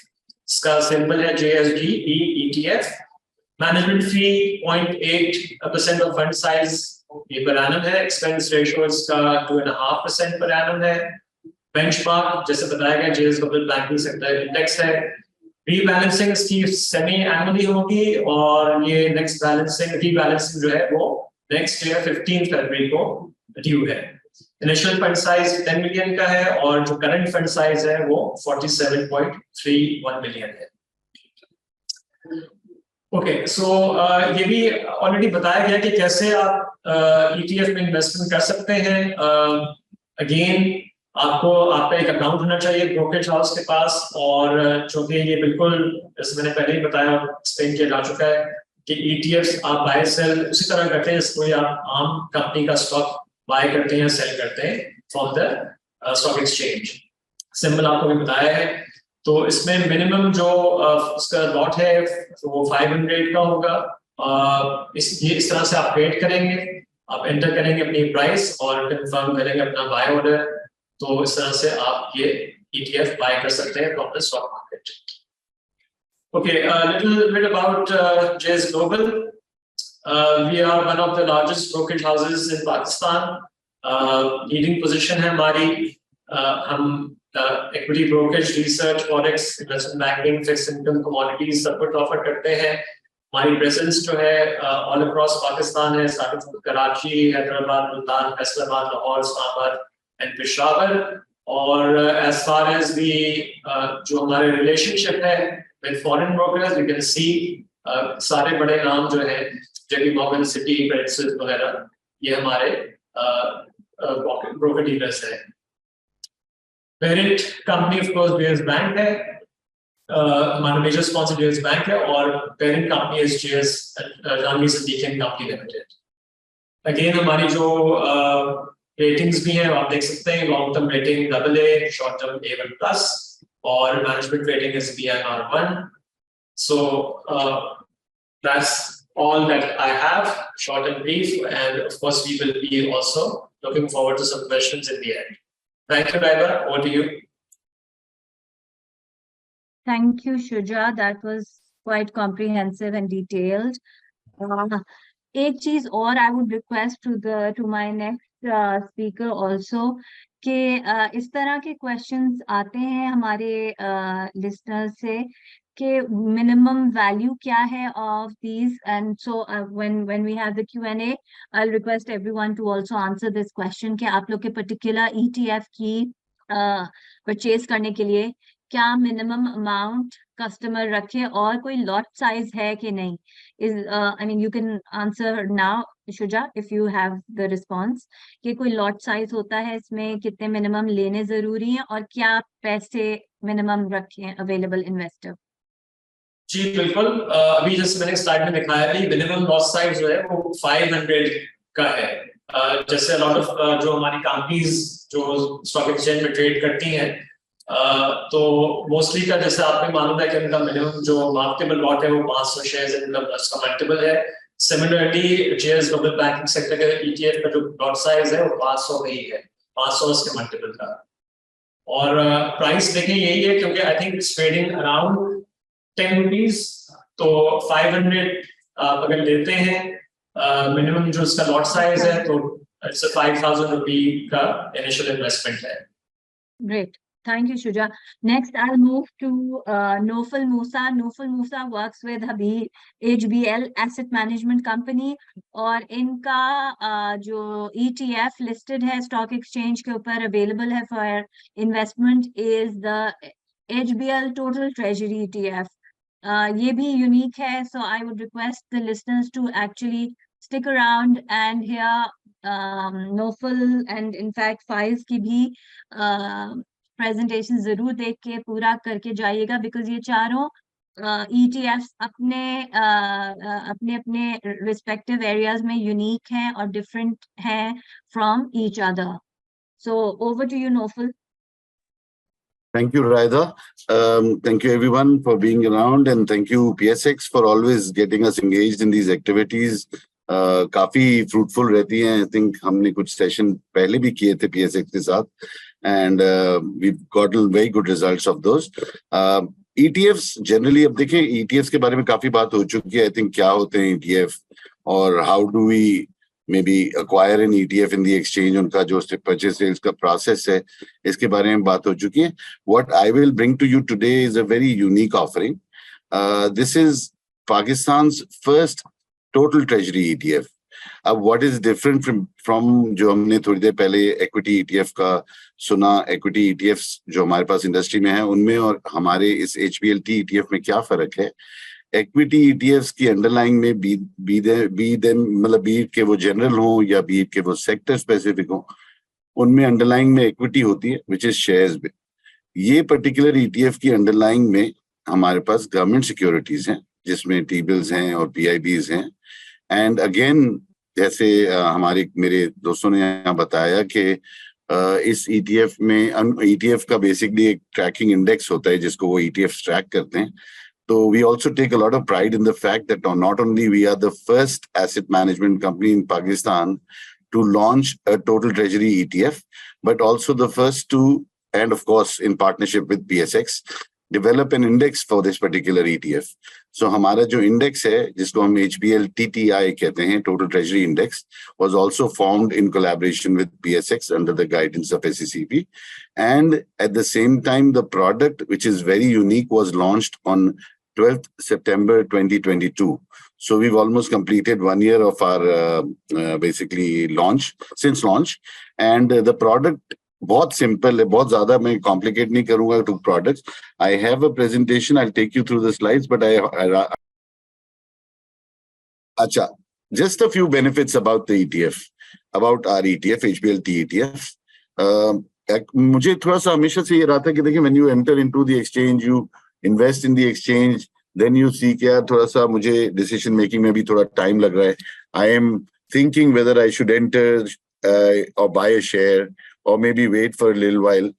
इसका सिंबल है JSGE ETF। Management fee 0.8% of fund size ये पर एनम है। एक्सपेंस रेशियो इसका 2.5% पर एनम है। बेंचमार्क जैसे बताया गया JS global banking sector index है। रीबैलेंसिंग इसकी सेमी एनुअली होगी और ये नेक्स्ट बैलेंसिंग रीबैलेंसिंग जो है वो नेक्स्ट ईयर 15 फरवरी को ड्यू है। इनिशियल फंड साइज 10 मिलियन का है और जो करंट फंड साइज है वो 47.31 मिलियन है। ओके, सो ये भी ऑलरेडी बताया गया कि कैसे आप ETF में इन्वेस्टमेंट कर सकते हैं। अगेन आपको आपका एक अकाउंट होना चाहिए ब्रोकरेज हाउस के पास, और चूंकि ये बिल्कुल जैसे मैंने पहले ही बताया एक्सप्लेन किया जा चुका है कि ETFs आप बाय सेल उसी तरह करते हैं जैसे आप आम कंपनी का स्टॉक बाय करते हैं सेल करते हैं from the stock exchange. Symbol आपको भी बताया है। तो इसमें मिनिमम जो उसका लॉट है वो 500 का होगा। इस तरह से आप ट्रेड करेंगे, आप एंटर करेंगे अपनी प्राइस और कंफर्म करेंगे अपना बाय ऑर्डर, तो इस तरह से आप ये ETF बाय कर सकते हैं from the stock market. Okay, little bit about JS Global। We are one of the largest brokerage houses in Pakistan। Leading position है हमारी। हम equity brokerage, research, forex, investment banking, fixed income, commodities सब कुछ offer करते हैं। हमारी presence जो है ऑल अक्रॉस पाकिस्तान है, starting from Karachi, Hyderabad, Multan, Faisalabad, Lahore, Islamabad and Peshawar. और एज फार एज दी जो हमारे रिलेशनशिप है with foreign brokers, you can see सारे बड़े नाम जो है JP Morgan, Citi, Credit Suisse वगैरह, ये हमारे ब्रोकर डीलर्स है। Parent company of course JS bank है, हमारा मेजर स्पॉन्सर JS बैंक है, और पेरेंट कंपनी इज JS जानवी Siddiqui and company limited. Again हमारी जो रेटिंग्स भी हैं, आप देख सकते हैं long term rating AA, short term A1+, और management rating is BNR1. So that's all that I have, short and brief, and of course we will be also looking forward to some questions in the end. Thank you, Raida. Over to you. Thank you, Shuja. That was quite comprehensive and detailed. एक चीज और I would request to my next speaker also कि इस तरह के questions आते हैं हमारे listeners से कि minimum value क्या है of these, and so when we have the Q&A, I'll request everyone to also answer this question कि आप लोग के particular ETF की purchase करने के लिए क्या मिनिमम अमाउंट कस्टमर रखे और कोई लॉट साइज है कि नहीं. I mean you can answer now, Shuja, if you have the response कि कोई लॉट साइज होता है इसमें, कितने मिनिमम लेने जरूरी हैं और क्या पैसे मिनिमम रखें अवेलेबल इन्वेस्टर. जी बिल्कुल, अभी जैसे मैंने स्लाइड में दिखाया भी मिनिमम लॉट साइज जो है वो 500 का है. जैसे लॉट ऑफ जो हमारी कंपनीज जो स्टॉक एक्सचेंज में ट्रेड करती हैं, तो मोस्टली का जैसे आपको मालूम है कि उनका मिनिमम जो मार्केटेबल लॉट है वो 500 शेयर्स का मल्टीपल है. Similarly JS global banking sector के ETF का जो लॉट साइज है वो 500 ही है, 500 के मल्टीपल का. और प्राइस देखें यही है क्योंकि आई think it's trading around 10 rupees, तो 500 अगर लेते हैं मिनिमम जो उसका लॉट साइज है तो इट्स 5,000 रुपी का इनिशियल इन्वेस्टमेंट है. Great. Thank you, Shuja. Next, I'll move to Nofal Musa. Nofal Musa works with HBL Asset Management Company और इनका जो ETF listed है stock exchange के ऊपर available है for investment is the HBL Total Treasury ETF. ये भी unique है, so I would request the listeners to actually stick around and hear Nofal and in fact Faiz की भी presentation जरूर देख के पूरा करके जाइएगा, बिकॉज ये चारों ETFs अपने अपने रिस्पेक्टिव एरियाज में यूनिक हैं और डिफरेंट हैं from each other. So over to you Naufal. Thank you, Raida. Thank you everyone for being around, and thank you PSX for always getting us engaged in these activities. काफी fruitful रहती हैं. I think हमने कुछ session पहले भी किए थे PSX के साथ, and we've gotten very good results of those. ETFs generally, अब देखें ETFs के बारे में काफी बात हो चुकी है. I think क्या होते हैं ETF और how do we maybe acquire an ETF in the exchange, उनका जो purchase sales का process है, इसके बारे में बात हो चुकी है. What I will bring to you today is a very unique offering. This is Pakistan's first total treasury ETF. अब what is different from जो हमने थोड़ी देर पहले equity ETF का सुना, equity ETFs जो हमारे पास इंडस्ट्री में है उनमें और हमारे इस HBLT ETF में क्या फर्क है. Equity ETFs की अंडरलाइंग में मतलब बीट के वो जनरल हो या बीट के वो सेक्टर स्पेसिफिक हो, उनमें अंडरलाइंग में इक्विटी होती है विच इज शेयर्स में. ये पर्टिकुलर ETF की अंडरलाइंग में हमारे पास गवर्नमेंट सिक्योरिटीज हैं जिसमें T-bills हैं और PIBs हैं. एंड अगेन जैसे मेरे दोस्तों ने यहाँ बताया कि इस ETF में ETF का बेसिकली एक ट्रैकिंग इंडेक्स होता है जिसको वो ETFs ट्रैक करते हैं. So we also take a lot of pride in the fact that not only we are the first asset management company in Pakistan to launch a total treasury ETF, but also the first to, and of course in partnership with PSX, develop an index for this particular ETF. So हमारा जो index है जिसको हम HBL TTI कहते हैं, Total Treasury Index, was also formed in collaboration with PSX under the guidance of SECP. And at the same time, the product, which is very unique, was launched on 12th September 2022. So we've almost completed 1 year of our basically since launch. And the product बहुत simple है, बहुत ज़्यादा मैं complicate नहीं करूँगा to products. I have a presentation, I'll take you through the slides, but अच्छा, just a few benefits about the ETF, about our ETF, HBLT ETF. मुझे थोड़ा सा हमेशा से ये रहा था कि देखिए when you enter into the exchange, you invest in the exchange, then you see कि यार थोड़ा सा मुझे decision making में भी थोड़ा time लग रहा है. I am thinking whether I should enter, or buy a share or maybe wait for a little while.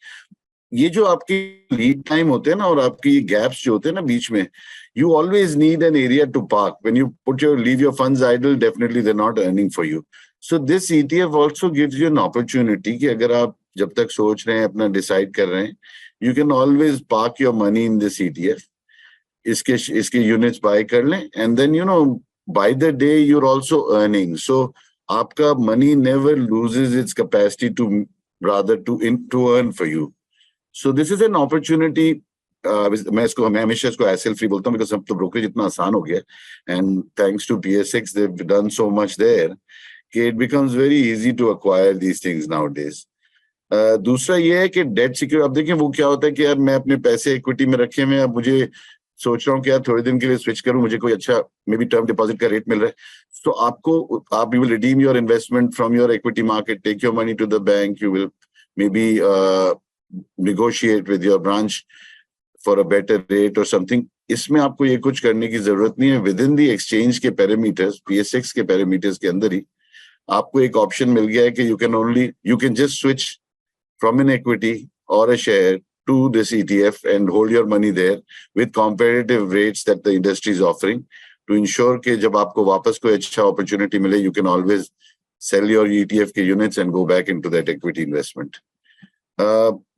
ये जो आपकी लीड टाइम होते हैं ना और आपकी गैप्स जो होते हैं ना बीच में, you always need an area to park. When you leave your funds idle, definitely they're not earning for you. So this ETF also gives you an opportunity कि अगर आप जब तक सोच रहे हैं अपना डिसाइड कर रहे हैं, you can always park your money in this ETF. इसके units buy कर लें, and then by the day you're also earning. So आपका money never loses its capacity to earn for you. So this is an opportunity. मैं हमेशा इसको hassle free बोलता हूँ because अब तो brokerage इतना आसान हो गया, and thanks to PSX they've done so much there कि it becomes very easy to acquire these things nowadays. दूसरा ये है कि डेट सिक्योर, अब देखिए वो क्या होता है कि यार मैं अपने पैसे इक्विटी में रखे हुए, अब मुझे सोच रहा हूँ कि यार थोड़े दिन के लिए स्विच करूँ, मुझे कोई अच्छा मे बी टर्म डिपॉजिट का रेट मिल रहा है, तो आप you will redeem your investment from your equity market, take your money to the bank, you will may be negotiate with your branch for a better rate or something. इसमें आपको ये कुछ करने की जरूरत नहीं है. विद इन द एक्सचेंज के पैरामीटर्स, PSX के पैरामीटर्स के अंदर ही आपको एक ऑप्शन मिल गया है कि you can just switch from an equity or a share to this ETF and hold your money there with competitive rates that the industry is offering to ensure कि जब आपको वापस कोई अच्छा opportunity मिले, you can always sell your ETF के units and go back into that equity investment.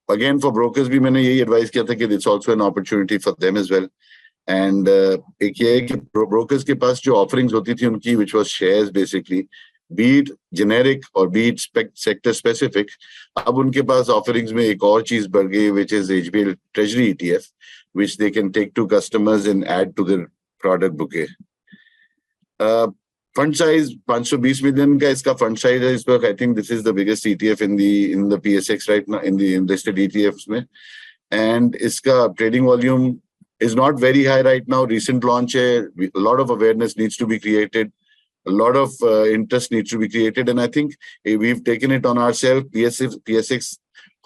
Again, for brokers भी मैंने यही advise किया था कि it's also an opportunity for them as well. And एक ये है कि brokers के पास जो offerings होती थी उनकी, which was shares basically, be it generic or be it sector specific, अब उनके पास offerings में एक और चीज बढ़ गई, which is HBL Treasury ETF, which they can take to customers and add to their product bouquet. Fund size 520 million का इसका fund size है इस वक्त. I think this is the biggest ETF in the PSX right now, in the listed ETFs में. And इसका trading volume is not very high right now. Recent launch है, a lot of awareness needs to be created, a lot of interest needs to be created, and I think we've taken it on ourselves. PSX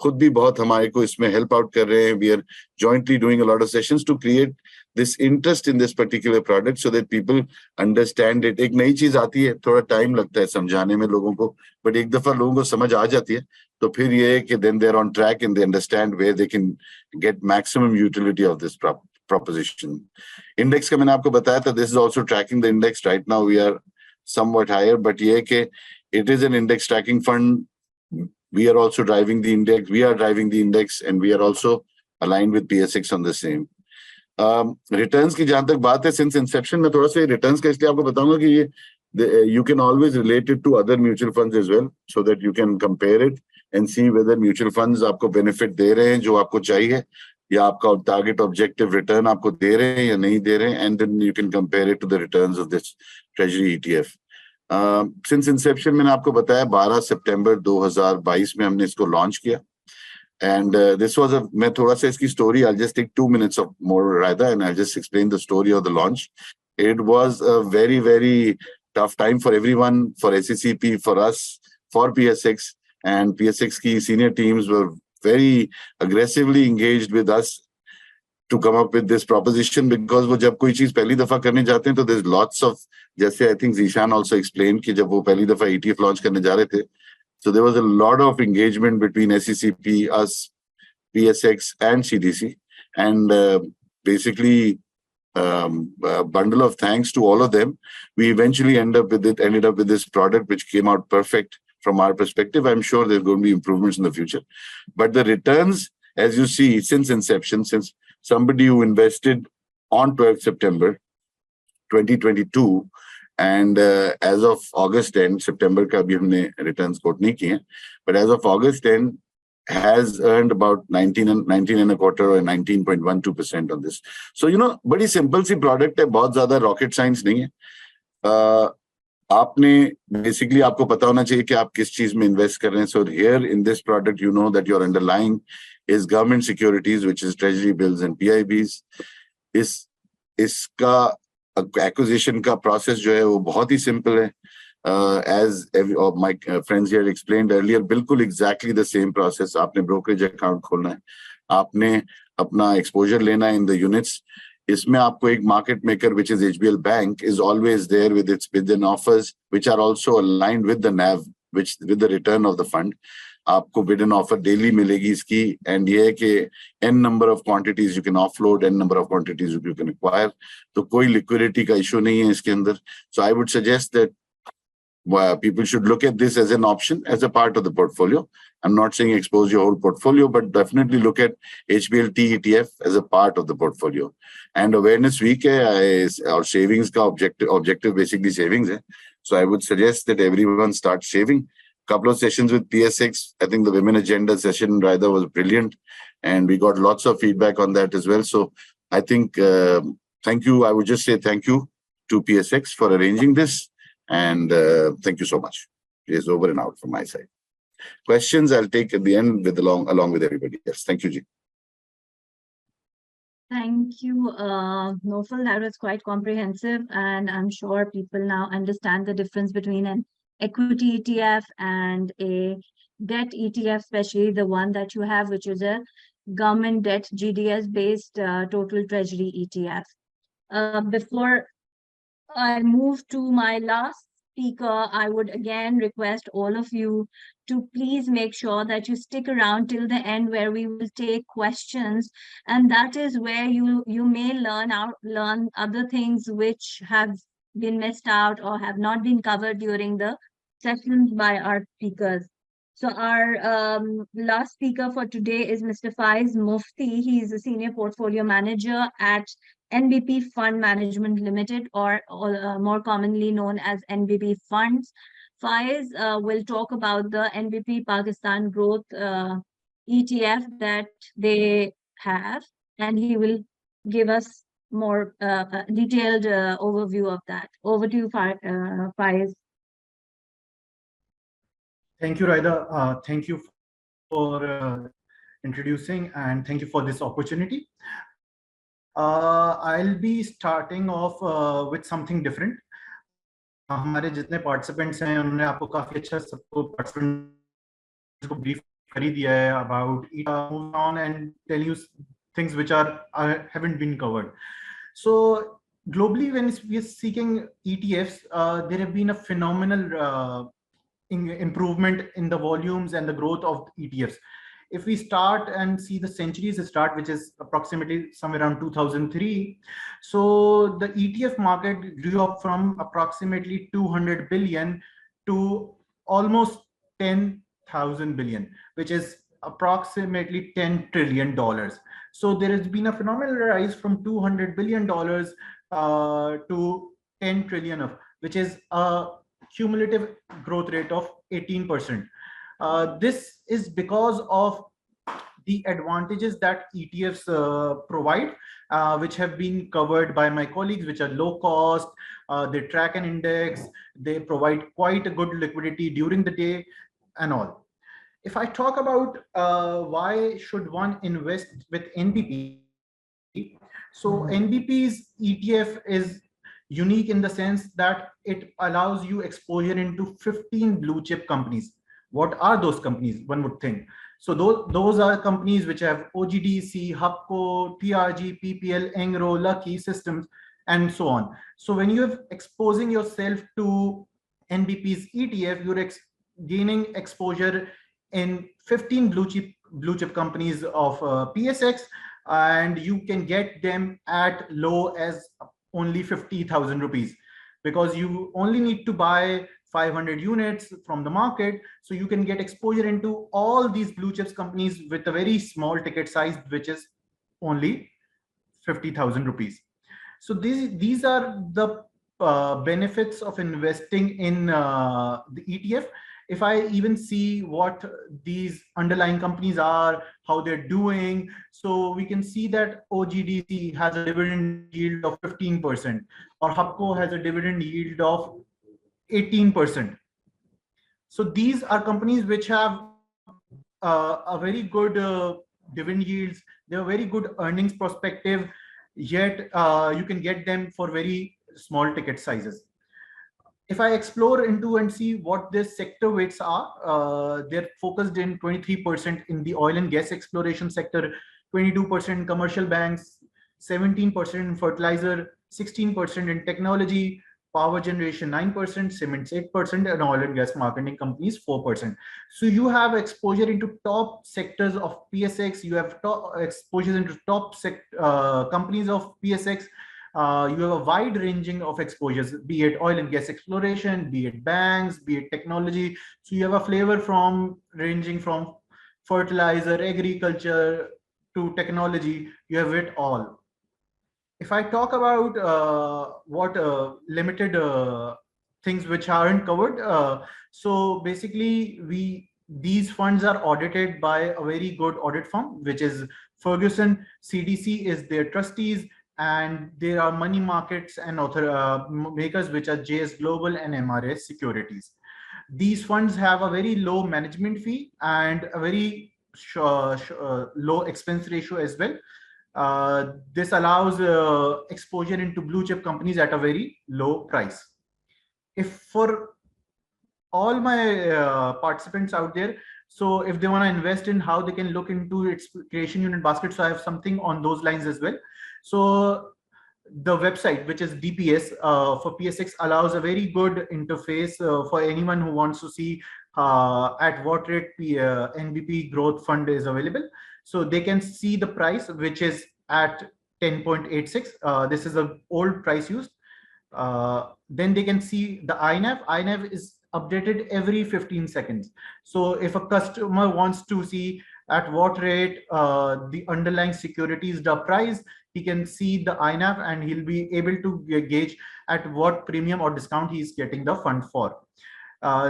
खुद भी बहुत हमारे को इसमें help out कर रहे हैं. We are jointly doing a lot of sessions to create this interest in this particular product so that people understand it. एक नई चीज आती है, थोड़ा टाइम लगता है समझाने में लोगों को, but एक दफा लोगों को समझ आ जाती है तो फिर ये है कि then they're on track and they understand where they can get maximum utility of this proposition. Index का मैंने आपको बताया था, this is also tracking the index. Right now we are somewhat higher, but ये है कि it is an index tracking fund. We are also driving the index. We are driving the index and we are also aligned with PSX on the same. Returns की जहां तक बात है, since inception में थोड़ा सा returns का इसलिए आपको बताऊंगा कि ये you can always relate it to other mutual funds as well, so that you can compare it and see whether mutual funds आपको benefit दे रहे हैं जो आपको चाहिए, या आपका target objective return आपको दे रहे हैं या नहीं दे रहे हैं, and then you can compare it to the returns of this treasury ETF. Since inception मैंने आपको बताया 12 सितंबर 2022 में हमने इसको launch किया. And this was मैं थोड़ा सा इसकी story, I'll just take 2 minutes of more rather, and I'll just explain the story of the launch. It was a very, very tough time for everyone, for SECP, for us, for PSX, and PSX की senior teams were very aggressively engaged with us to come up with this proposition, because वो जब कोई चीज पहली दफा करने जाते हैं तो there's lots of, जैसे I think Zishan also explained कि जब वो पहली दफा ETF launch करने जा रहे थे, so there was a lot of engagement between SECP, us, PSX, and CDC, and basically a bundle of thanks to all of them. We eventually ended up with this product which came out perfect from our perspective. I'm sure there's going to be improvements in the future, but the returns, as you see, since inception, since somebody who invested on 12th September 2022, and as of August 10, September का भी हमने returns quote नहीं किए, but as of August 10 has earned about 19 and a quarter or 19.12% on this. So बड़ी simple सी product है, बहुत ज़्यादा rocket science नहीं है. आपने basically आपको पता होना चाहिए कि आप किस चीज में invest कर रहे हैं. So here in this product, you know that your underlying is government securities, which is treasury bills and PIBs. इसका acquisition का process जो है वो बहुत ही simple है. As my friends here explained earlier, बिल्कुल exactly the same process. आपने brokerage account खोलना है, आपने अपना exposure लेना है in the units. इसमें आपको एक market maker, which is HBL Bank, is always there with its bids and offers, which are also aligned with the NAV which with the return of the fund. आपको bid and offer daily मिलेगी इसकी, and ये है कि n number of quantities you can offload, n number of quantities you can acquire. तो कोई liquidity का issue नहीं है इसके अंदर. So I would suggest that people should look at this as an option, as a part of the portfolio. I'm not saying expose your whole portfolio, but definitely look at HBLT ETF as a part of the portfolio. And awareness week hai, our savings ka objective basically savings hai. So I would suggest that everyone start saving. Couple of sessions with PSX. I think the women agenda session rather was brilliant, and we got lots of feedback on that as well. So I think thank you. I would just say thank you to PSX for arranging this. And thank you so much. It is over and out from my side. Questions I'll take at the end with along with everybody else. Thank you, Ji. Thank you, Nofal. That was quite comprehensive, and I'm sure people now understand the difference between an equity ETF and a debt ETF, especially the one that you have, which is a government debt GDS based total treasury ETF. Before I move to my last speaker, I would again request all of you to please make sure that you stick around till the end, where we will take questions, and that is where you may learn other things which have been missed out or have not been covered during the sessions by our speakers. So our last speaker for today is Mr. Faiz Mufti. He is a senior portfolio manager at NBP Fund Management Limited, or more commonly known as NBP Funds. Faiz will talk about the NBP Pakistan Growth ETF that they have, and he will give us more detailed overview of that. Over to you, Faiz. Thank you, Raida. Thank you for introducing, and thank you for this opportunity. I'll be starting off with something different. हमारे जितने participants हैं उन्होंने आपको काफी अच्छा सबको participants को brief कर ही दिया है about move on and tell you things which are haven't been covered. So globally, when we are seeking ETFs, there have been a phenomenal improvement in the volumes and the growth of ETFs. If we start and see the centuries start, which is approximately somewhere around 2003, so the ETF market grew up from approximately 200 billion to almost 10,000 billion, which is approximately $10 trillion. So there has been a phenomenal rise from $200 billion to 10 trillion, which is a cumulative growth rate of 18%. This is because of the advantages that ETFs provide, which have been covered by my colleagues, which are low cost, they track an index, they provide quite a good liquidity during the day and all. If I talk about why should one invest with NBP, so NBP's ETF is unique in the sense that it allows you exposure into 15 blue chip companies. What are those companies, one would think? So those are companies which have OGDC, HUBCO, TRG, PPL, Engro, Lucky Systems, and so on. So when you're exposing yourself to NBP's ETF, you're gaining exposure in 15 blue chip companies of PSX, and you can get them at low as only 50,000 rupees, because you only need to buy 500 units from the market. So you can get exposure into all these blue chips companies with a very small ticket size, which is only 50,000 rupees. So these are the benefits of investing in the ETF. If I even see what these underlying companies are, how they're doing, so we can see that OGDC has a dividend yield of 15%, or HUBCO has a dividend yield of 18%. So these are companies which have a very good dividend yields. They have very good earnings perspective, yet you can get them for very small ticket sizes. If I explore into and see what their sector weights are, they're focused in 23% in the oil and gas exploration sector, 22% in commercial banks, 17% in fertilizer, 16% in technology, power generation 9%, cements 8%, and oil and gas marketing companies 4%. So you have exposure into top sectors of PSX. You have top exposures into top companies of PSX. You have a wide ranging of exposures, be it oil and gas exploration, be it banks, be it technology. So you have a flavor from ranging from fertilizer, agriculture to technology. You have it all. If I talk about what limited things which aren't covered, so basically these funds are audited by a very good audit firm, which is Ferguson. CDC is their trustees, and there are money markets and makers, which are JS Global and MRS Securities. These funds have a very low management fee and a very low expense ratio as well. This allows exposure into blue chip companies at a very low price. If for all my participants out there, so if they want to invest in how they can look into its creation unit basket, so I have something on those lines as well. So the website, which is DPS for PSX, allows a very good interface for anyone who wants to see at what rate NBP growth fund is available. So they can see the price, which is at 10.86. This is the old price used. Then they can see the INAV. INAV is updated every 15 seconds. So if a customer wants to see at what rate the underlying securities the price, he can see the INAV and he'll be able to gauge at what premium or discount he's getting the fund for.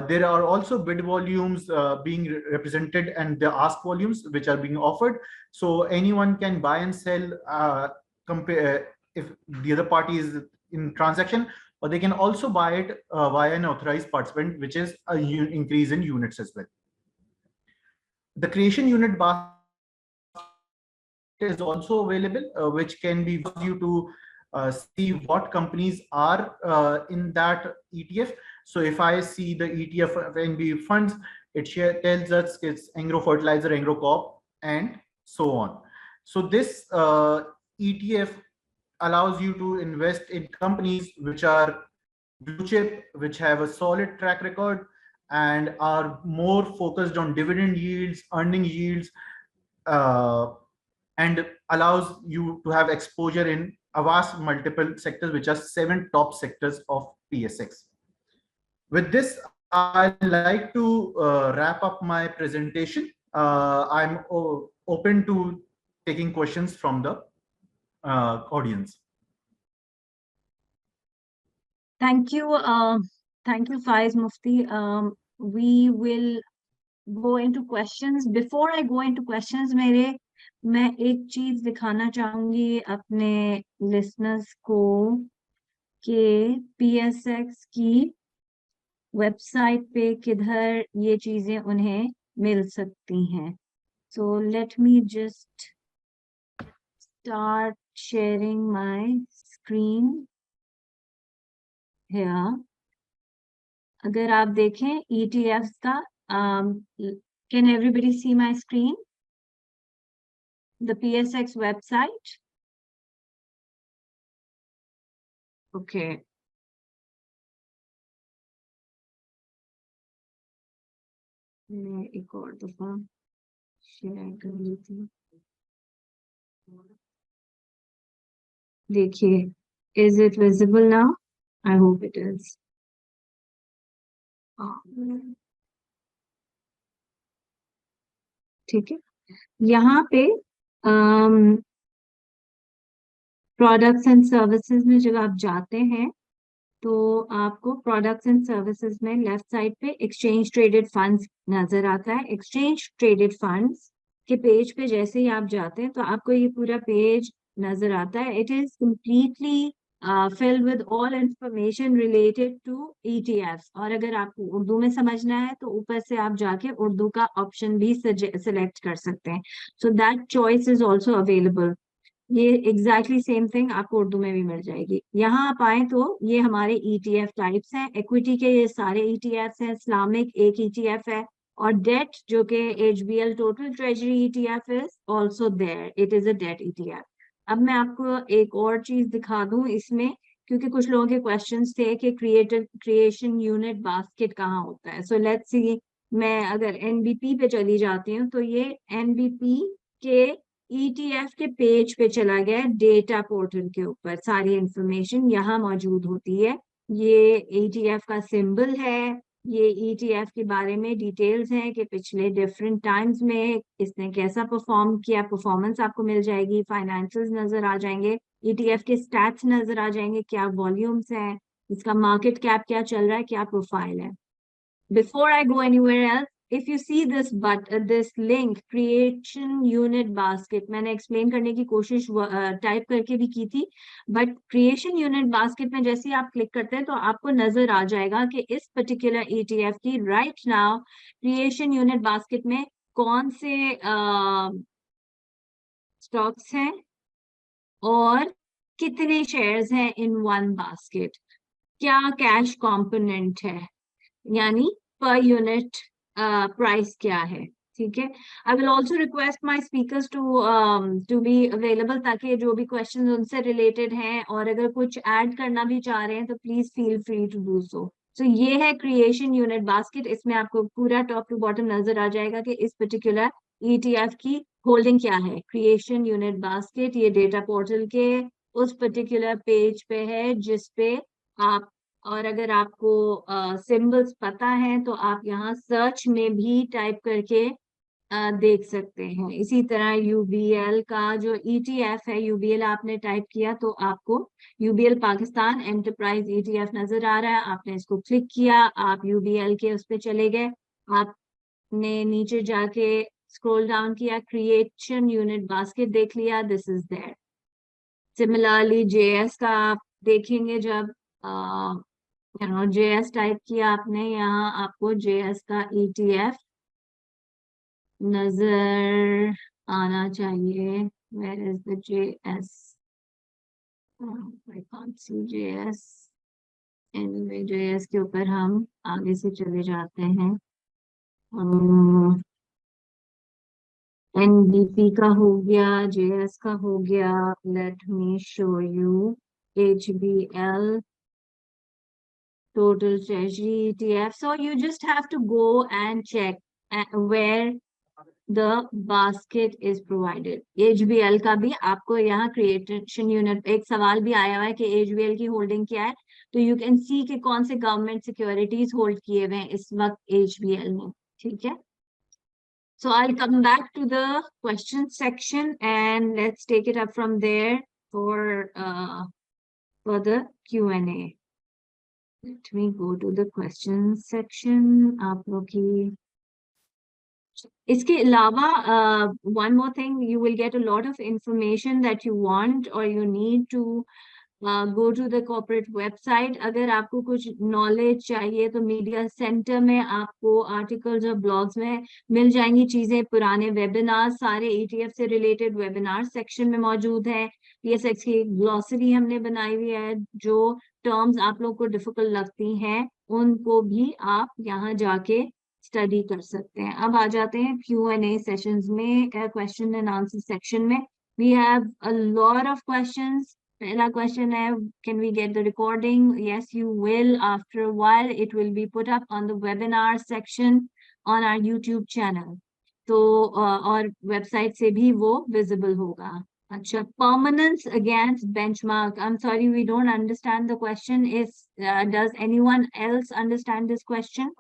There are also bid volumes being represented and the ask volumes which are being offered. So anyone can buy and sell compare if the other party is in transaction, or they can also buy it via an authorized participant, which is an increase in units as well. The creation unit basket is also available, which can be used to see what companies are in that ETF. So if I see the ETF of NB funds, it tells us it's Engro Fertilizer, Engro Corp, and so on. So this ETF allows you to invest in companies which are blue chip, which have a solid track record and are more focused on dividend yields, earning yields, and allows you to have exposure in a vast multiple sectors, which are 7 top sectors of PSX. With this, I'd like to wrap up my presentation. I'm open to taking questions from the audience. Thank you. Thank you, Faiz Mufti. We will go into questions. Before I go into questions, मैं एक चीज दिखाना चाहूंगी अपने listeners को कि PSX की website पे किधर ये चीजें उन्हें मिल सकती हैं. So let me just start sharing my screen here. अगर आप देखें ETFs का, can everybody see my screen? The PSX website. Okay. मैं एक और दफा शेयर कर लेती हूँ. देखिए, is it visible now? I hope it is. ठीक है. यहाँ पे प्रोडक्ट्स एंड सर्विसेज में जब आप जाते हैं तो आपको प्रोडक्ट्स एंड सर्विसेज में लेफ्ट साइड पे एक्सचेंज ट्रेडेड फंड्स नजर आता है. एक्सचेंज ट्रेडेड फंड्स के पेज पे जैसे ही आप जाते हैं तो आपको ये पूरा पेज नजर आता है. It is completely filled with all information related to ETFs. और अगर आपको उर्दू में समझना है तो ऊपर से आप जाके उर्दू का ऑप्शन भी सिलेक्ट कर सकते हैं. So that choice is also available. ये exactly same thing आपको उर्दू में भी मिल जाएगी. यहाँ आप आए तो ये हमारे ETF टाइप्स हैं. इक्विटी के ये सारे ETFs हैं. इस्लामिक एक ETF है और डेट जो कि HBL total treasury ETF is also there. It is a debt ETF. अब मैं आपको एक और चीज दिखा दूं इसमें क्योंकि कुछ लोगों के क्वेश्चंस थे कि क्रिएशन यूनिट बास्केट कहाँ होता है। सो लेट्स सी, मैं अगर एनबीपी पे चली जाती हूँ तो ये एनबीपी के ETF के पेज पे चला गया है, डेटा पोर्टल के ऊपर सारी इंफॉर्मेशन यहाँ मौजूद होती है। ये ETF का सिंबल है, ये ETF के बारे में डिटेल्स हैं कि पिछले डिफरेंट टाइम्स में इसने कैसा परफॉर्म किया, परफॉर्मेंस आपको मिल जाएगी, फाइनेंशियल्स नजर आ जाएंगे, ETF के स्टैट्स नजर आ जाएंगे, क्या वॉल्यूम्स हैं, इसका मार्केट कैप क्या चल रहा है, क्या प्रोफाइल है। Before I go anywhere else, if you see this this link creation unit basket, मैंने explain करने की कोशिश टाइप करके भी की थी, but creation unit basket में जैसे ही आप क्लिक करते हैं तो आपको नजर आ जाएगा कि इस particular ETF की right now creation unit basket में कौन से स्टॉक्स हैं और कितने शेयर्स हैं इन वन बास्केट, क्या कैश कंपोनेंट है, यानी पर यूनिट प्राइस क्या है। ठीक है, I will also request my speakers to be available, ताकि जो भी क्वेश्चन उनसे रिलेटेड हैं और अगर कुछ ऐड करना भी चाह रहे हैं तो please feel free to do so. तो ये है क्रिएशन यूनिट बास्केट, इसमें आपको पूरा टॉप टू बॉटम नजर आ जाएगा कि इस पर्टिकुलर ETF की होल्डिंग क्या है। क्रिएशन यूनिट बास्केट ये डेटा पोर्टल के उस पर्टिकुलर पेज पे है जिसपे आप, और अगर आपको सिंबल्स पता है तो आप यहाँ सर्च में भी टाइप करके देख सकते हैं। इसी तरह UBL का जो ETF है, UBL आपने टाइप किया तो आपको UBL पाकिस्तान एंटरप्राइज ETF नजर आ रहा है, आपने इसको क्लिक किया, आप UBL के उस पर चले गए, आपने नीचे जाके स्क्रॉल डाउन किया, क्रिएशन यूनिट बास्केट देख लिया, this is there. Similarly JS का आप देखेंगे, जब JS टाइप किया आपने, यहाँ आपको JS का ETF नजर आना चाहिए। Where is the JS? I can't see JS. Anyway, JS के ऊपर हम आगे से चले जाते हैं। NBP का हो गया, JS का हो गया, let me show you HBL total treasury ETF. So you just have to go and check where the basket is provided. HBL का भी आपको यहाँ क्रिएशन यूनिट, एक सवाल भी आया हुआ है कि HBL की होल्डिंग क्या है, तो यू कैन सी कि कौन से गवर्नमेंट सिक्योरिटीज होल्ड किए हुए हैं इस वक्त HBL में। ठीक है, so I'll come back to the question section and let's take it up from there for the Q&A. Let me go to the question section. आप लोग की इसके अलावा one more thing, you will get a lot of information that you want or you need to go to the corporate website. अगर आपको कुछ knowledge चाहिए तो मीडिया सेंटर में आपको आर्टिकल्स और ब्लॉग्स में मिल जाएंगी चीजें, पुराने वेबिनार सारे ETF से रिलेटेड वेबिनार सेक्शन में मौजूद है। PSX की ग्लॉसरी हमने बनाई हुई है, जो टर्म्स आप लोग को डिफिकल्ट लगती हैं उनको भी आप यहाँ जाके स्टडी कर सकते हैं। अब आ जाते हैं Q&A सेशंस में, क्वेश्चन एंड आंसर सेक्शन में। We have a lot of questions. पहला क्वेश्चन है, can we get the recording? Yes you will, after a while it will be put up on the webinar section on our YouTube channel, तो और website से भी वो visible होगा। अच्छा, performance against benchmark, I am sorry we don't understand the question. Is does anyone else understand this question?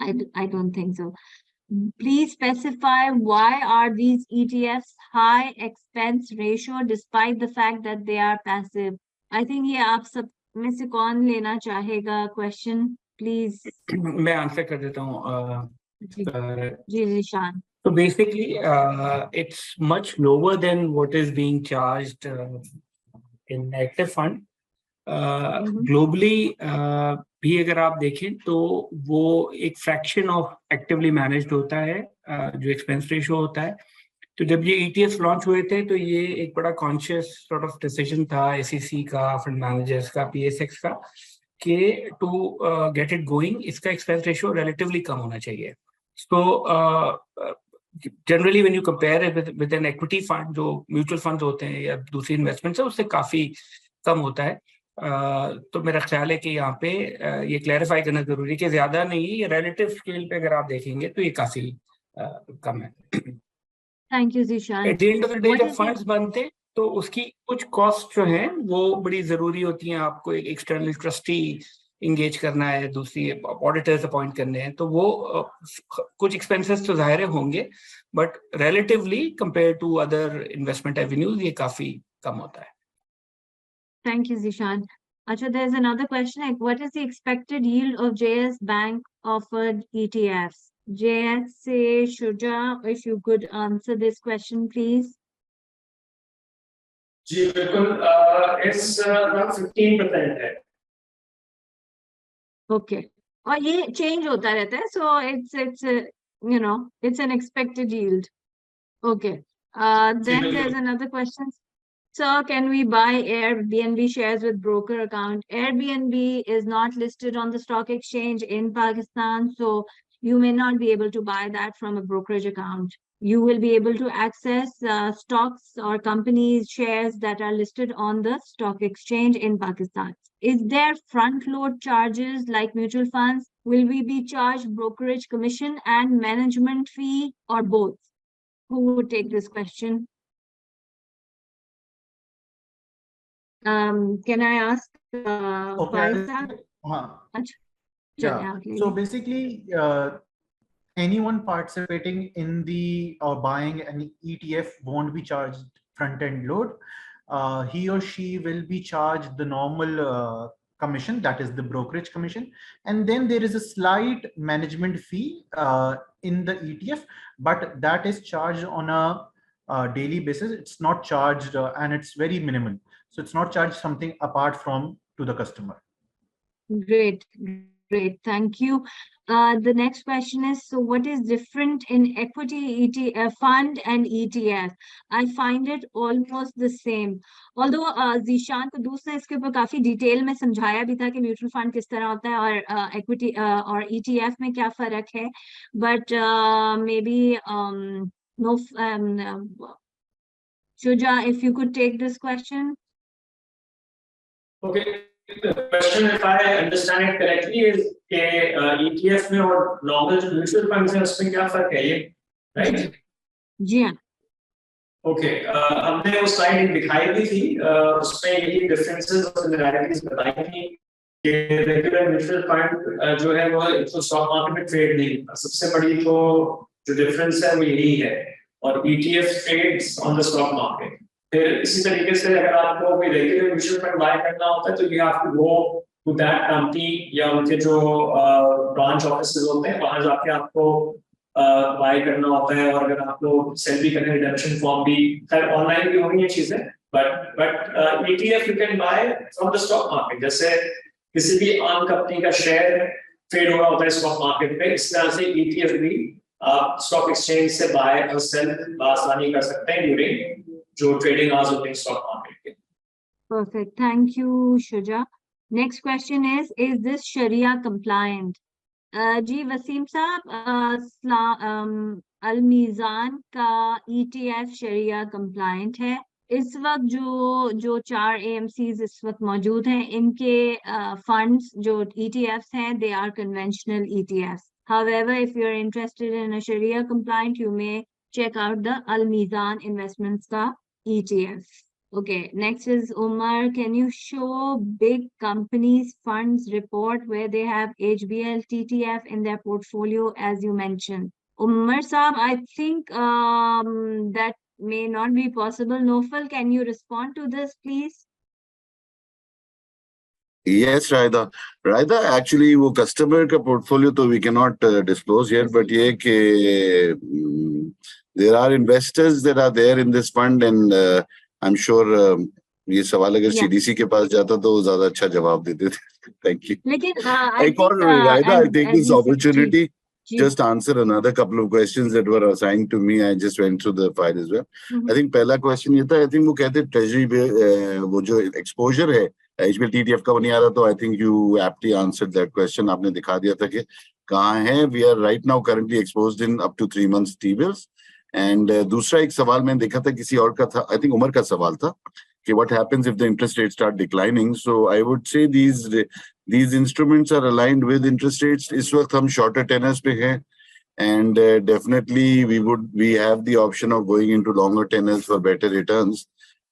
I don't think so. Please specify why are these ETFs high expense ratio despite the fact that they are passive. I think ये आप सब में से कौन लेना चाहेगा question, please? मैं answer कर देता हूँ। जी शान। So basically, it's much lower than what is being charged in active fund. Globally भी अगर आप देखें तो वो एक फ्रैक्शन ऑफ एक्टिवली मैनेज्ड होता है जो एक्सपेंस रेशियो होता है। तो जब ये ETF लॉन्च हुए थे तो ये एक बड़ा कॉन्शियस सॉर्ट ऑफ डिसीजन था SEC का, फंड मैनेजर्स का, PSX का, कि टू गेट इट गोइंग इसका एक्सपेंस रेशियो रिलेटिवली कम होना चाहिए। So generally when you compare with an equity fund, जो म्यूचुअल फंड होते हैं या दूसरी इन्वेस्टमेंट्स है, उससे काफी कम होता है। तो मेरा ख्याल है कि यहाँ पे ये क्लैरिफाई करना जरूरी है कि ज्यादा नहीं, ये रिलेटिव स्केल पे अगर आप देखेंगे तो ये काफी कम है। Thank you, Zishan. At the end of the day What जब is फंड्स बनते तो उसकी कुछ कॉस्ट जो है वो बड़ी जरूरी होती हैं। आपको एक एक्सटर्नल ट्रस्टी इंगेज करना है, दूसरी ऑडिटर्स अपॉइंट करने हैं, तो वो कुछ एक्सपेंसेस तो जाहिर होंगे, but relatively compare to other investment avenues ये काफी कम होता है। Thank you, Zishan. Acha, there's another question. Like, what is the expected yield of JS Bank offered ETFs? JS say Shuja, if you could answer this question, please. जी बिल्कुल, इस 15% है। Okay. और ये change होता रहता है, so it's an expected yield. Okay. Then there's another question. Sir, can we buy Airbnb shares with broker account? Airbnb is not listed on the stock exchange in Pakistan, so you may not be able to buy that from a brokerage account. You will be able to access stocks or companies shares that are listed on the stock exchange in Pakistan. Is there front load charges like mutual funds? Will we be charged brokerage commission and management fee, or both? Who would take this question? Can I ask Faisal? Yeah. So basically, anyone participating in the or buying an ETF won't be charged front-end load. He or she will be charged the normal commission, that is the brokerage commission, and then there is a slight management fee in the ETF, but that is charged on a daily basis. It's not charged and it's very minimal. So it's not charged something apart from to the customer. Great. Thank you. The next question is, so what is different in equity ETF fund and ETF? I find it almost the same. Although Zishan Kudus ने इसके ऊपर काफी detail में समझाया भी था कि mutual fund किस तरह होता है और equity और ETF में क्या फर्क है, but maybe Shuja, if you could take this question. Okay, the question, if I understand it correctly, is कि ETF में और normal जो mutual funds हैं उसमें क्या फर्क है ये, right? जी हाँ. Okay, हमने वो slide दिखाई भी थी, उसमें यही differences और similarities बताई थी कि regular mutual fund जो है वो stock market में trade नहीं होता. सबसे बड़ी जो difference है वो यही है, और ETF trades on the stock market. फिर इसी तरीके से अगर आपको कोई रेगुलर म्यूचुअल फंड बाय करना होता है तो you have to go to that company या उनके जो ब्रांच ऑफिसेज होते हैं वहां जाके आपको बाय करना होता है, और अगर आपको सेल भी करना है रिडेम्पशन फॉर्म भी खैर ऑनलाइन भी होनी है चीजें, but ETF you can buy from the stock market. जैसे किसी भी आम कंपनी का शेयर ट्रेड हो रहा होता है स्टॉक मार्केट पे, इस तरह से ETF भी आप स्टॉक एक्सचेंज से बाय और सेल आसानी कर सकते हैं ड्यूरिंग जो ट्रेडिंग आवर्स होते हैं स्टॉक मार्केट के। Perfect. Thank you, Shuja. Next question is this Sharia compliant? जी वसीम साहब, अल-मीज़ान का ETF शरिया compliant है। इस वक्त जो 4 AMCs इस वक्त मौजूद हैं, इनके funds जो ETFs हैं, they are conventional ETFs. However, if you are interested in a Sharia compliant, you may check out the Al-Mizan Investments ka ETF. Okay, next is Umar. Can you show big companies funds report where they have HBL TTF in their portfolio as you mentioned? Umar Saab, I think that may not be possible. Nofal, can you respond to this, please? Yes, Raida. Actually, वो customer का portfolio तो we cannot disclose here, but ये कि there are investors that are there in this fund, and I'm sure ये सवाल अगर CDC के पास जाता तो ज़्यादा अच्छा जवाब देते थे. Thank you. लेकिन Raida, I take this opportunity just answer another couple of questions that were assigned to me. I just went through the file as well. I think पहला question ये था, I think वो कहते treasury वो जो exposure है HBL TTF का नहीं आ रहा, तो I think you aptly answered that question. आपने दिखा दिया था कि कहाँ है. We are right now currently exposed in up to 3 months T-bills. And दूसरा एक सवाल मैंने देखा था किसी और का था, I think उमर का सवाल था okay, what happens if the interest rates start declining. So I would say these instruments are aligned with interest rates. इस वक्त हम shorter tenors पे हैं, and definitely we have the option of going into longer tenors for better returns.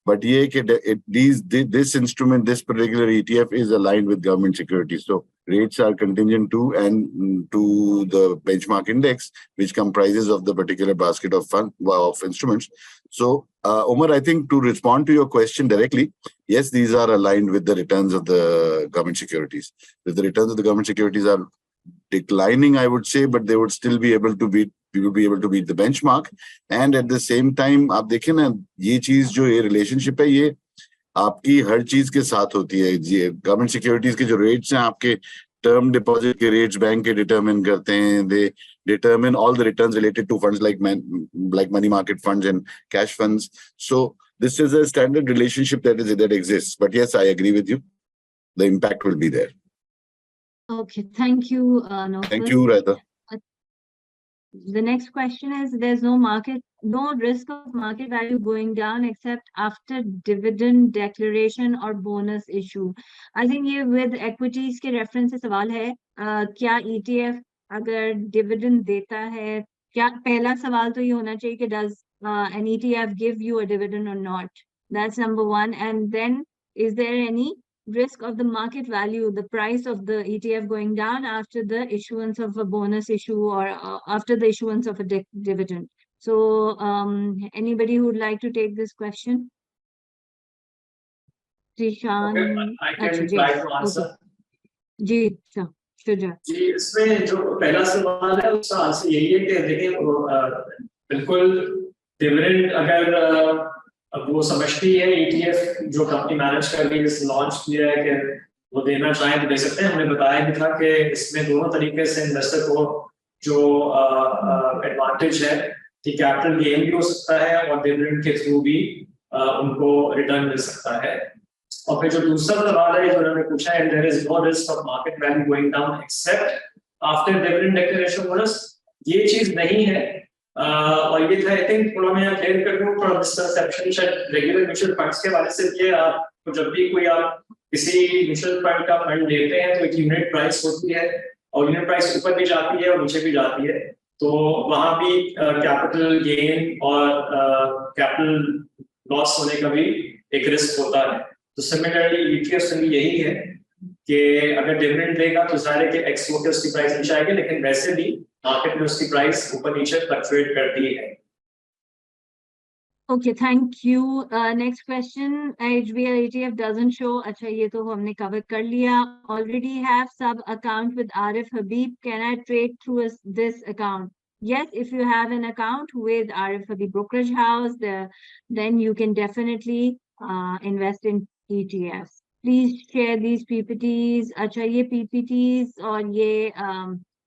But ये कि this instrument, this particular ETF is aligned with government securities. So rates are contingent to the benchmark index, which comprises of the particular basket of instruments. So Umar, I think to respond to your question directly, yes, these are aligned with the returns of the government securities. If the returns of the government securities are declining, I would say, but they would still be able to beat. We will be able to beat the benchmark, and at the same time, आप देखें ना, ये चीज जो ये relationship है, ये आपकी हर चीज के साथ होती है. ये गवर्नमेंट सिक्योरिटीज के जो रेट्स हैं, आपके टर्म डिपॉजिट के रेट्स बैंक के डिटरमिन करते हैं. They determine all the returns related to funds like money market funds and cash funds. So this is a standard relationship that exists. But yes, I agree with you. The impact will be there. Okay, thank you, Naufal. Thank you, Raida. The next question is, there's no risk of market value going down except after dividend declaration or bonus issue. I think ये with equities के reference से सवाल है, क्या ETF अगर dividend देता है, क्या पहला सवाल तो ये होना चाहिए कि does an ETF give you a dividend or not? That's number one. And then, is there any risk of the market value, the price of the ETF going down after the issuance of a bonus issue or after the issuance of a dividend? So anybody who would like to take this question? Zishan, Okay, I can try to answer. जी, शुजा. जी, इसमें जो पहला सवाल है उसका answer यही है कि देखिए बिल्कुल डिविडेंड अगर अब वो समझती है ETF जो कंपनी मैनेज कर रही है, लॉन्च किया है कि वो देना चाहे तो दे सकते हैं. हमने बताया भी था कि इसमें दोनों तरीके से इन्वेस्टर को जो एडवांटेज है कि कैपिटल गेन भी हो सकता है और डिविडेंड के थ्रू भी उनको रिटर्न मिल सकता है. और फिर जो दूसरा सवाल है जो उन्होंने पूछा है, there is no risk of market value going down except after dividend declaration bonus. ये चीज नहीं है. और ये था, आई थिंक थोड़ा मैं क्लियर कर दूं, थोड़ा मिसकंसेप्शन शायद रेगुलर म्यूचुअल फंड्स के हवाले से ये आपको जब भी कोई आप किसी म्यूचुअल फंड का फंड लेते हैं तो एक यूनिट प्राइस होती है और यूनिट प्राइस ऊपर भी जाती है और नीचे भी जाती है, तो वहां भी कैपिटल गेन और कैपिटल लॉस होने का भी एक रिस्क होता है. तो सिमिलरली ETF में यही है कि अगर डिविडेंड देगा तो जाहिर है कि एक्सपोर्ट उसकी प्राइस नीचे आएगी, लेकिन वैसे भी मार्केट में उसकी प्राइस ऊपर नीचे फ्लक्चुएट करती है. Okay, thank you. Next question, HBL ETF doesn't show. अच्छा, ये तो हमने cover कर लिया. Already have sub account with Arif Habib. Can I trade through this account? Yes, if you have an account with Arif Habib Brokerage House, then you can definitely invest in ETFs. Please share these PPTs. अच्छा, ये PPTs और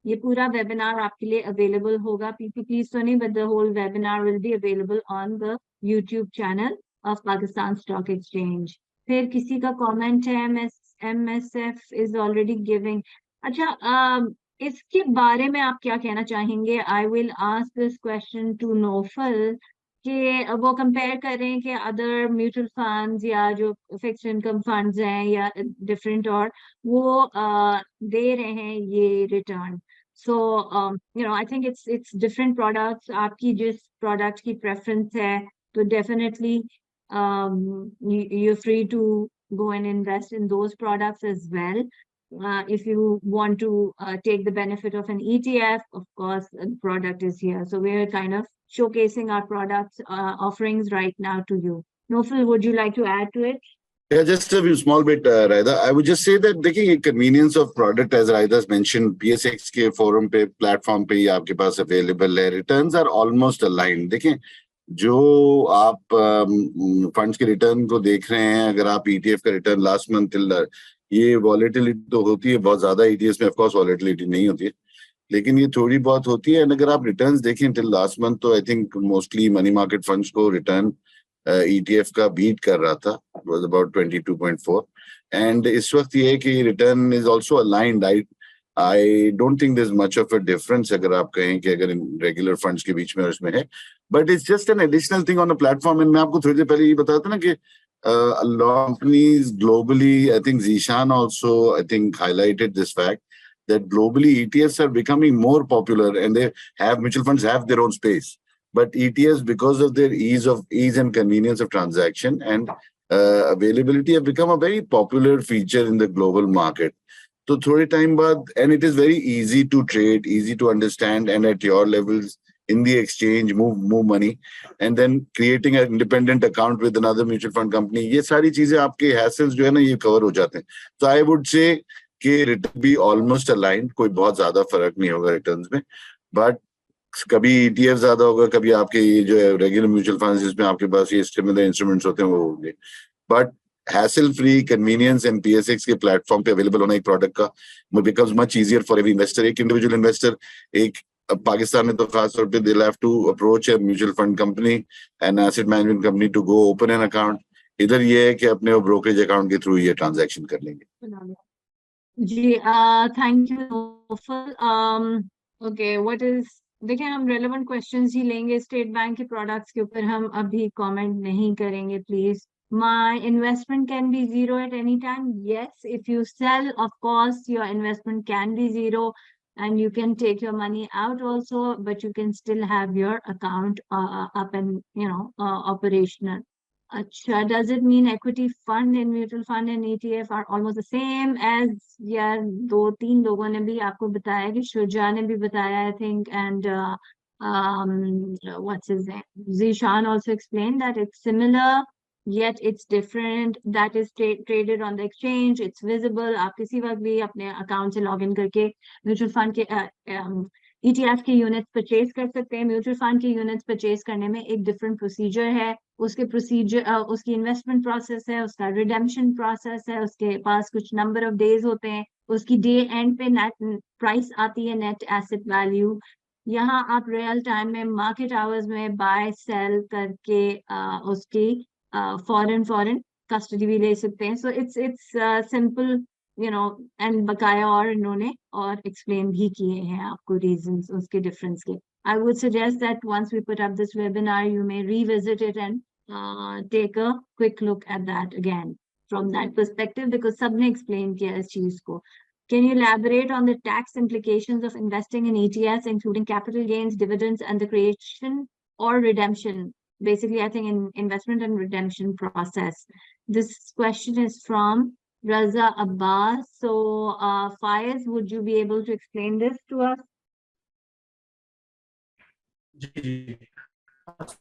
ये पूरा webinar आपके लिए available होगा. PPTs तो नहीं, but the whole webinar will be available on the YouTube channel of Pakistan Stock Exchange. फिर किसी का comment है, MSF is already giving. अच्छा, इसके बारे में आप क्या कहना चाहेंगे? I will ask this question to Naufal कि वो कंपेयर करें कि अदर म्यूचुअल फंड्स या जो फिक्स्ड इनकम फंड्स हैं या डिफरेंट और वो दे रहे हैं ये return. So I think it's different products. आपकी जिस product की preference है, तो definitely you're free to go and invest in those products as well. If you want to take the benefit of an ETF, of course, the product is here. So we're kind of showcasing our products offerings right now to you. Naufal, would you like to add to it? Yeah, just a small bit, Raida. I would just say that the convenience of product, as Raida's mentioned, PSX के forum पे, platform पे ही आपके पास available है. Returns are almost aligned. देखें, जो आप funds के return को देख रहे हैं, अगर आप ETF का return last month ये volatility तो होती है बहुत ज़्यादा. ETFs में of course volatility नहीं होती है, लेकिन ये थोड़ी बहुत होती है. अगर आप returns देखें till last month, तो I think mostly money market funds को return ETF का बीट कर रहा था, was about 22.4, and इस वक्त ये है कि return is also aligned. I don't think there's much of a difference अगर आप कहें कि अगर रेगुलर फंड्स के बीच में और इसमें है, but it's just an additional thing on the platform. and मैं आपको थोड़ी देर पहले ये बताया था ना कि A lot of companies globally, I think Zishan also, I think, highlighted this fact that globally ETFs are becoming more popular, and they have mutual funds have their own space. But ETFs, because of their ease and convenience of transaction and availability, have become a very popular feature in the global market. So थोड़े time बाद, and it is very easy to trade, easy to understand, and at your levels in the exchange, move money, and then creating an independent account with another mutual fund company. ये सारी चीजें आपके hassles जो है ना ये cover हो जाते हैं. So I would say कि return be almost aligned, कोई बहुत ज्यादा फर्क नहीं होगा returns में, but कभी ETF ज्यादा होगा, कभी आपके ये जो है regular mutual funds जिसमें आपके पास ये similar instruments होते हैं वो होंगे. But hassle free convenience and PSX के platform पे available होना एक product का becomes much easier for every investor. एक individual investor, एक पाकिस्तान में तो खास तौर पे they'll have to approach a mutual fund company and asset management company to go open an account. इधर ये है कि अपने वो brokerage account के through ये transaction कर लेंगे. जी, thank you. Okay, what is, देखिए हम रेलेवेंट क्वेश्चंस ही लेंगे. स्टेट बैंक के प्रोडक्ट्स के ऊपर हम अभी कमेंट नहीं करेंगे please. My investment can be zero at any time. Yes, if you sell, of course, your investment can be zero, and you can take your money out also, but you can still have your account up and operational. Acha, does it mean equity fund and mutual fund and ETF are almost the same as? यार दो तीन लोगों ने भी आपको बताया कि शुजा ने भी बताया, I think, and what's his name? Zishan also explained that it's similar, yet it's different. That is traded on the exchange. It's visible. आप किसी वक्त भी अपने account से log in करके mutual fund के ETF के यूनिट्स परचेज कर सकते हैं. म्यूचुअल फंड के यूनिट्स परचेज करने में एक डिफरेंट प्रोसीजर है. उसके प्रोसीजर, उसकी इन्वेस्टमेंट प्रोसेस है, उसका रिडेम्पशन प्रोसेस है, उसके पास कुछ नंबर ऑफ डेज होते हैं, उसकी डे एंड पे नेट प्राइस आती है, नेट एसेट वैल्यू. यहाँ आप रियल टाइम में मार्केट आवर्स में बाय सेल करके उसकी फॉरेन कस्टडी भी ले सकते हैं. सो इट्स सिंपल, एंड बकाया और इन्होंने और एक्सप्लेन भी किए हैं आपको रीजंस उसके डिफरेंस के. I would suggest that once we put up this webinar, you may revisit it and take a quick look at that again from that perspective, because सबने explain किया इस चीज को. Can you elaborate on the tax implications of investing in ETFs, including capital gains, dividends, and the creation or redemption? Basically, I think in investment and redemption process. This question is from Raza Abbas. So, Faiz, would you be able to explain this to us? जी,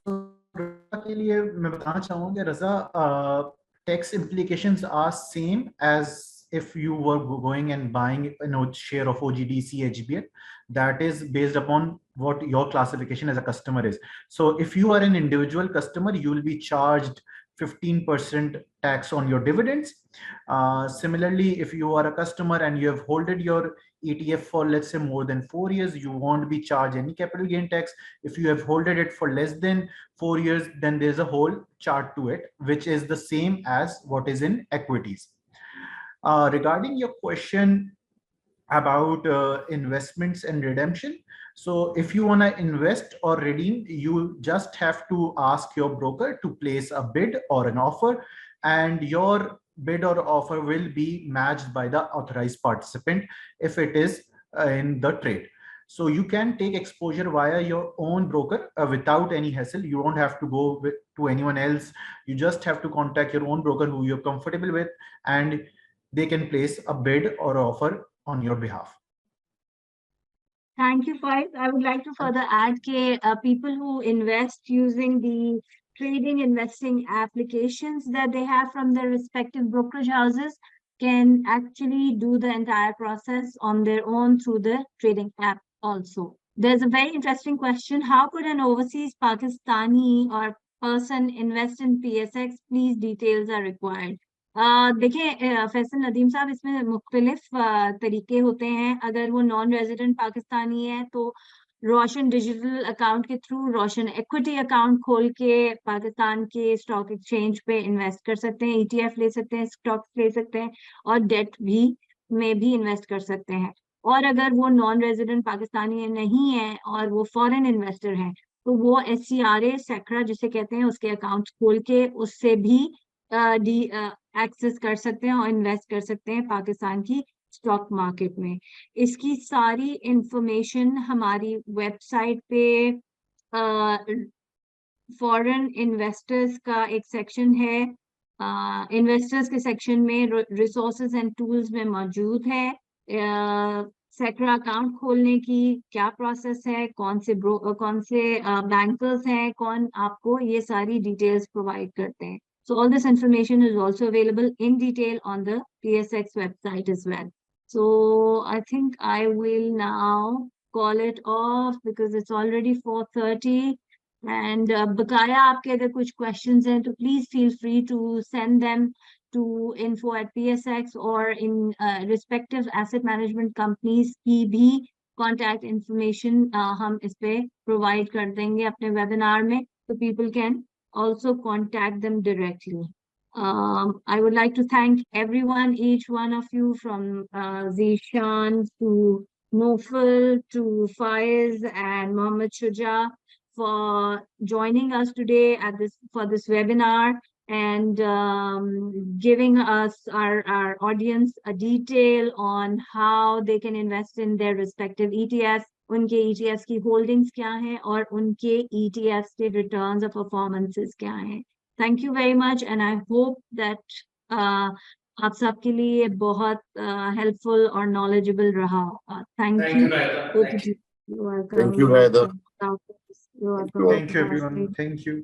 के लिए मैं बताना चाहूँगा रजा, tax implications are same as if you were going and buying a share of OGDC HBL. That is based upon what your classification as a customer is. So if you are an individual customer, you will be charged 15% tax on your dividends. Similarly, if you are a customer and you have holded your ETF for, let's say, more than 4 years, you won't be charged any capital gain tax. If you have holded it for less than 4 years, then there's a whole chart to it, which is the same as what is in equities. Regarding your question about investments and redemption, so if you want to invest or redeem, you just have to ask your broker to place a bid or an offer, and your bid or offer will be matched by the authorized participant if it is in the trade. So you can take exposure via your own broker without any hassle. You don't have to go to anyone else. You just have to contact your own broker who you're comfortable with, and they can place a bid or offer on your behalf. Thank you, Faiz. I would like to further add that people who invest using the trading investing applications that they have from their respective brokerage houses can actually do the entire process on their own through the trading app also. There's a very interesting question. How could an overseas Pakistani or person invest in PSX? Please, details are required. देखिए फैसल नदीम साहब, इसमें मुख्तलिफ तरीके होते हैं. अगर वो non resident Pakistani है तो रोशन डिजिटल अकाउंट के थ्रू रोशन इक्विटी अकाउंट खोल के पाकिस्तान के स्टॉक एक्सचेंज पे इन्वेस्ट कर सकते हैं, ETF ले सकते हैं, स्टॉक्स ले सकते हैं, और डेट भी में भी इन्वेस्ट कर सकते हैं. और अगर वो नॉन रेजिडेंट पाकिस्तानी नहीं है और वो फॉरेन इन्वेस्टर है तो वो SCRA सैकरा जिसे कहते हैं उसके अकाउंट खोल के उससे भी एक्सेस कर सकते हैं और इन्वेस्ट कर सकते हैं पाकिस्तान की स्टॉक मार्केट में। इसकी सारी इंफॉर्मेशन हमारी वेबसाइट पे फॉरेन इन्वेस्टर्स का एक सेक्शन है, इन्वेस्टर्स के सेक्शन में रिसोर्सेज एंड टूल्स में मौजूद है। सेक्रा अकाउंट खोलने की क्या प्रोसेस है, कौन से बैंकर्स हैं, कौन आपको ये सारी डिटेल्स प्रोवाइड करते हैं। So all this information is also available in detail on the PSX website as well. So I think I will now call it off because it's already 4:30. And बकाया आपके अगर कुछ questions हैं तो please feel free to send them to info@psx or in respective asset management companies की भी contact information हम इस पे provide कर देंगे अपने webinar में, so people can also contact them directly. I would like to thank everyone, each one of you, from Zishan to Nofal to Faiz and Mohammed Shuja, for joining us today at this webinar and giving us our audience a detail on how they can invest in their respective ETFs. उनके ETFs की holdings क्या हैं और उनके ETFs के returns और performances क्या हैं। Thank you very much and I hope that आप सबके लिए बहुत helpful और knowledgeable रहा होगा। Thank you. Raida. Thank you. You're welcome. Thank you, Raida. You're welcome. Thank you, everyone. Thank you.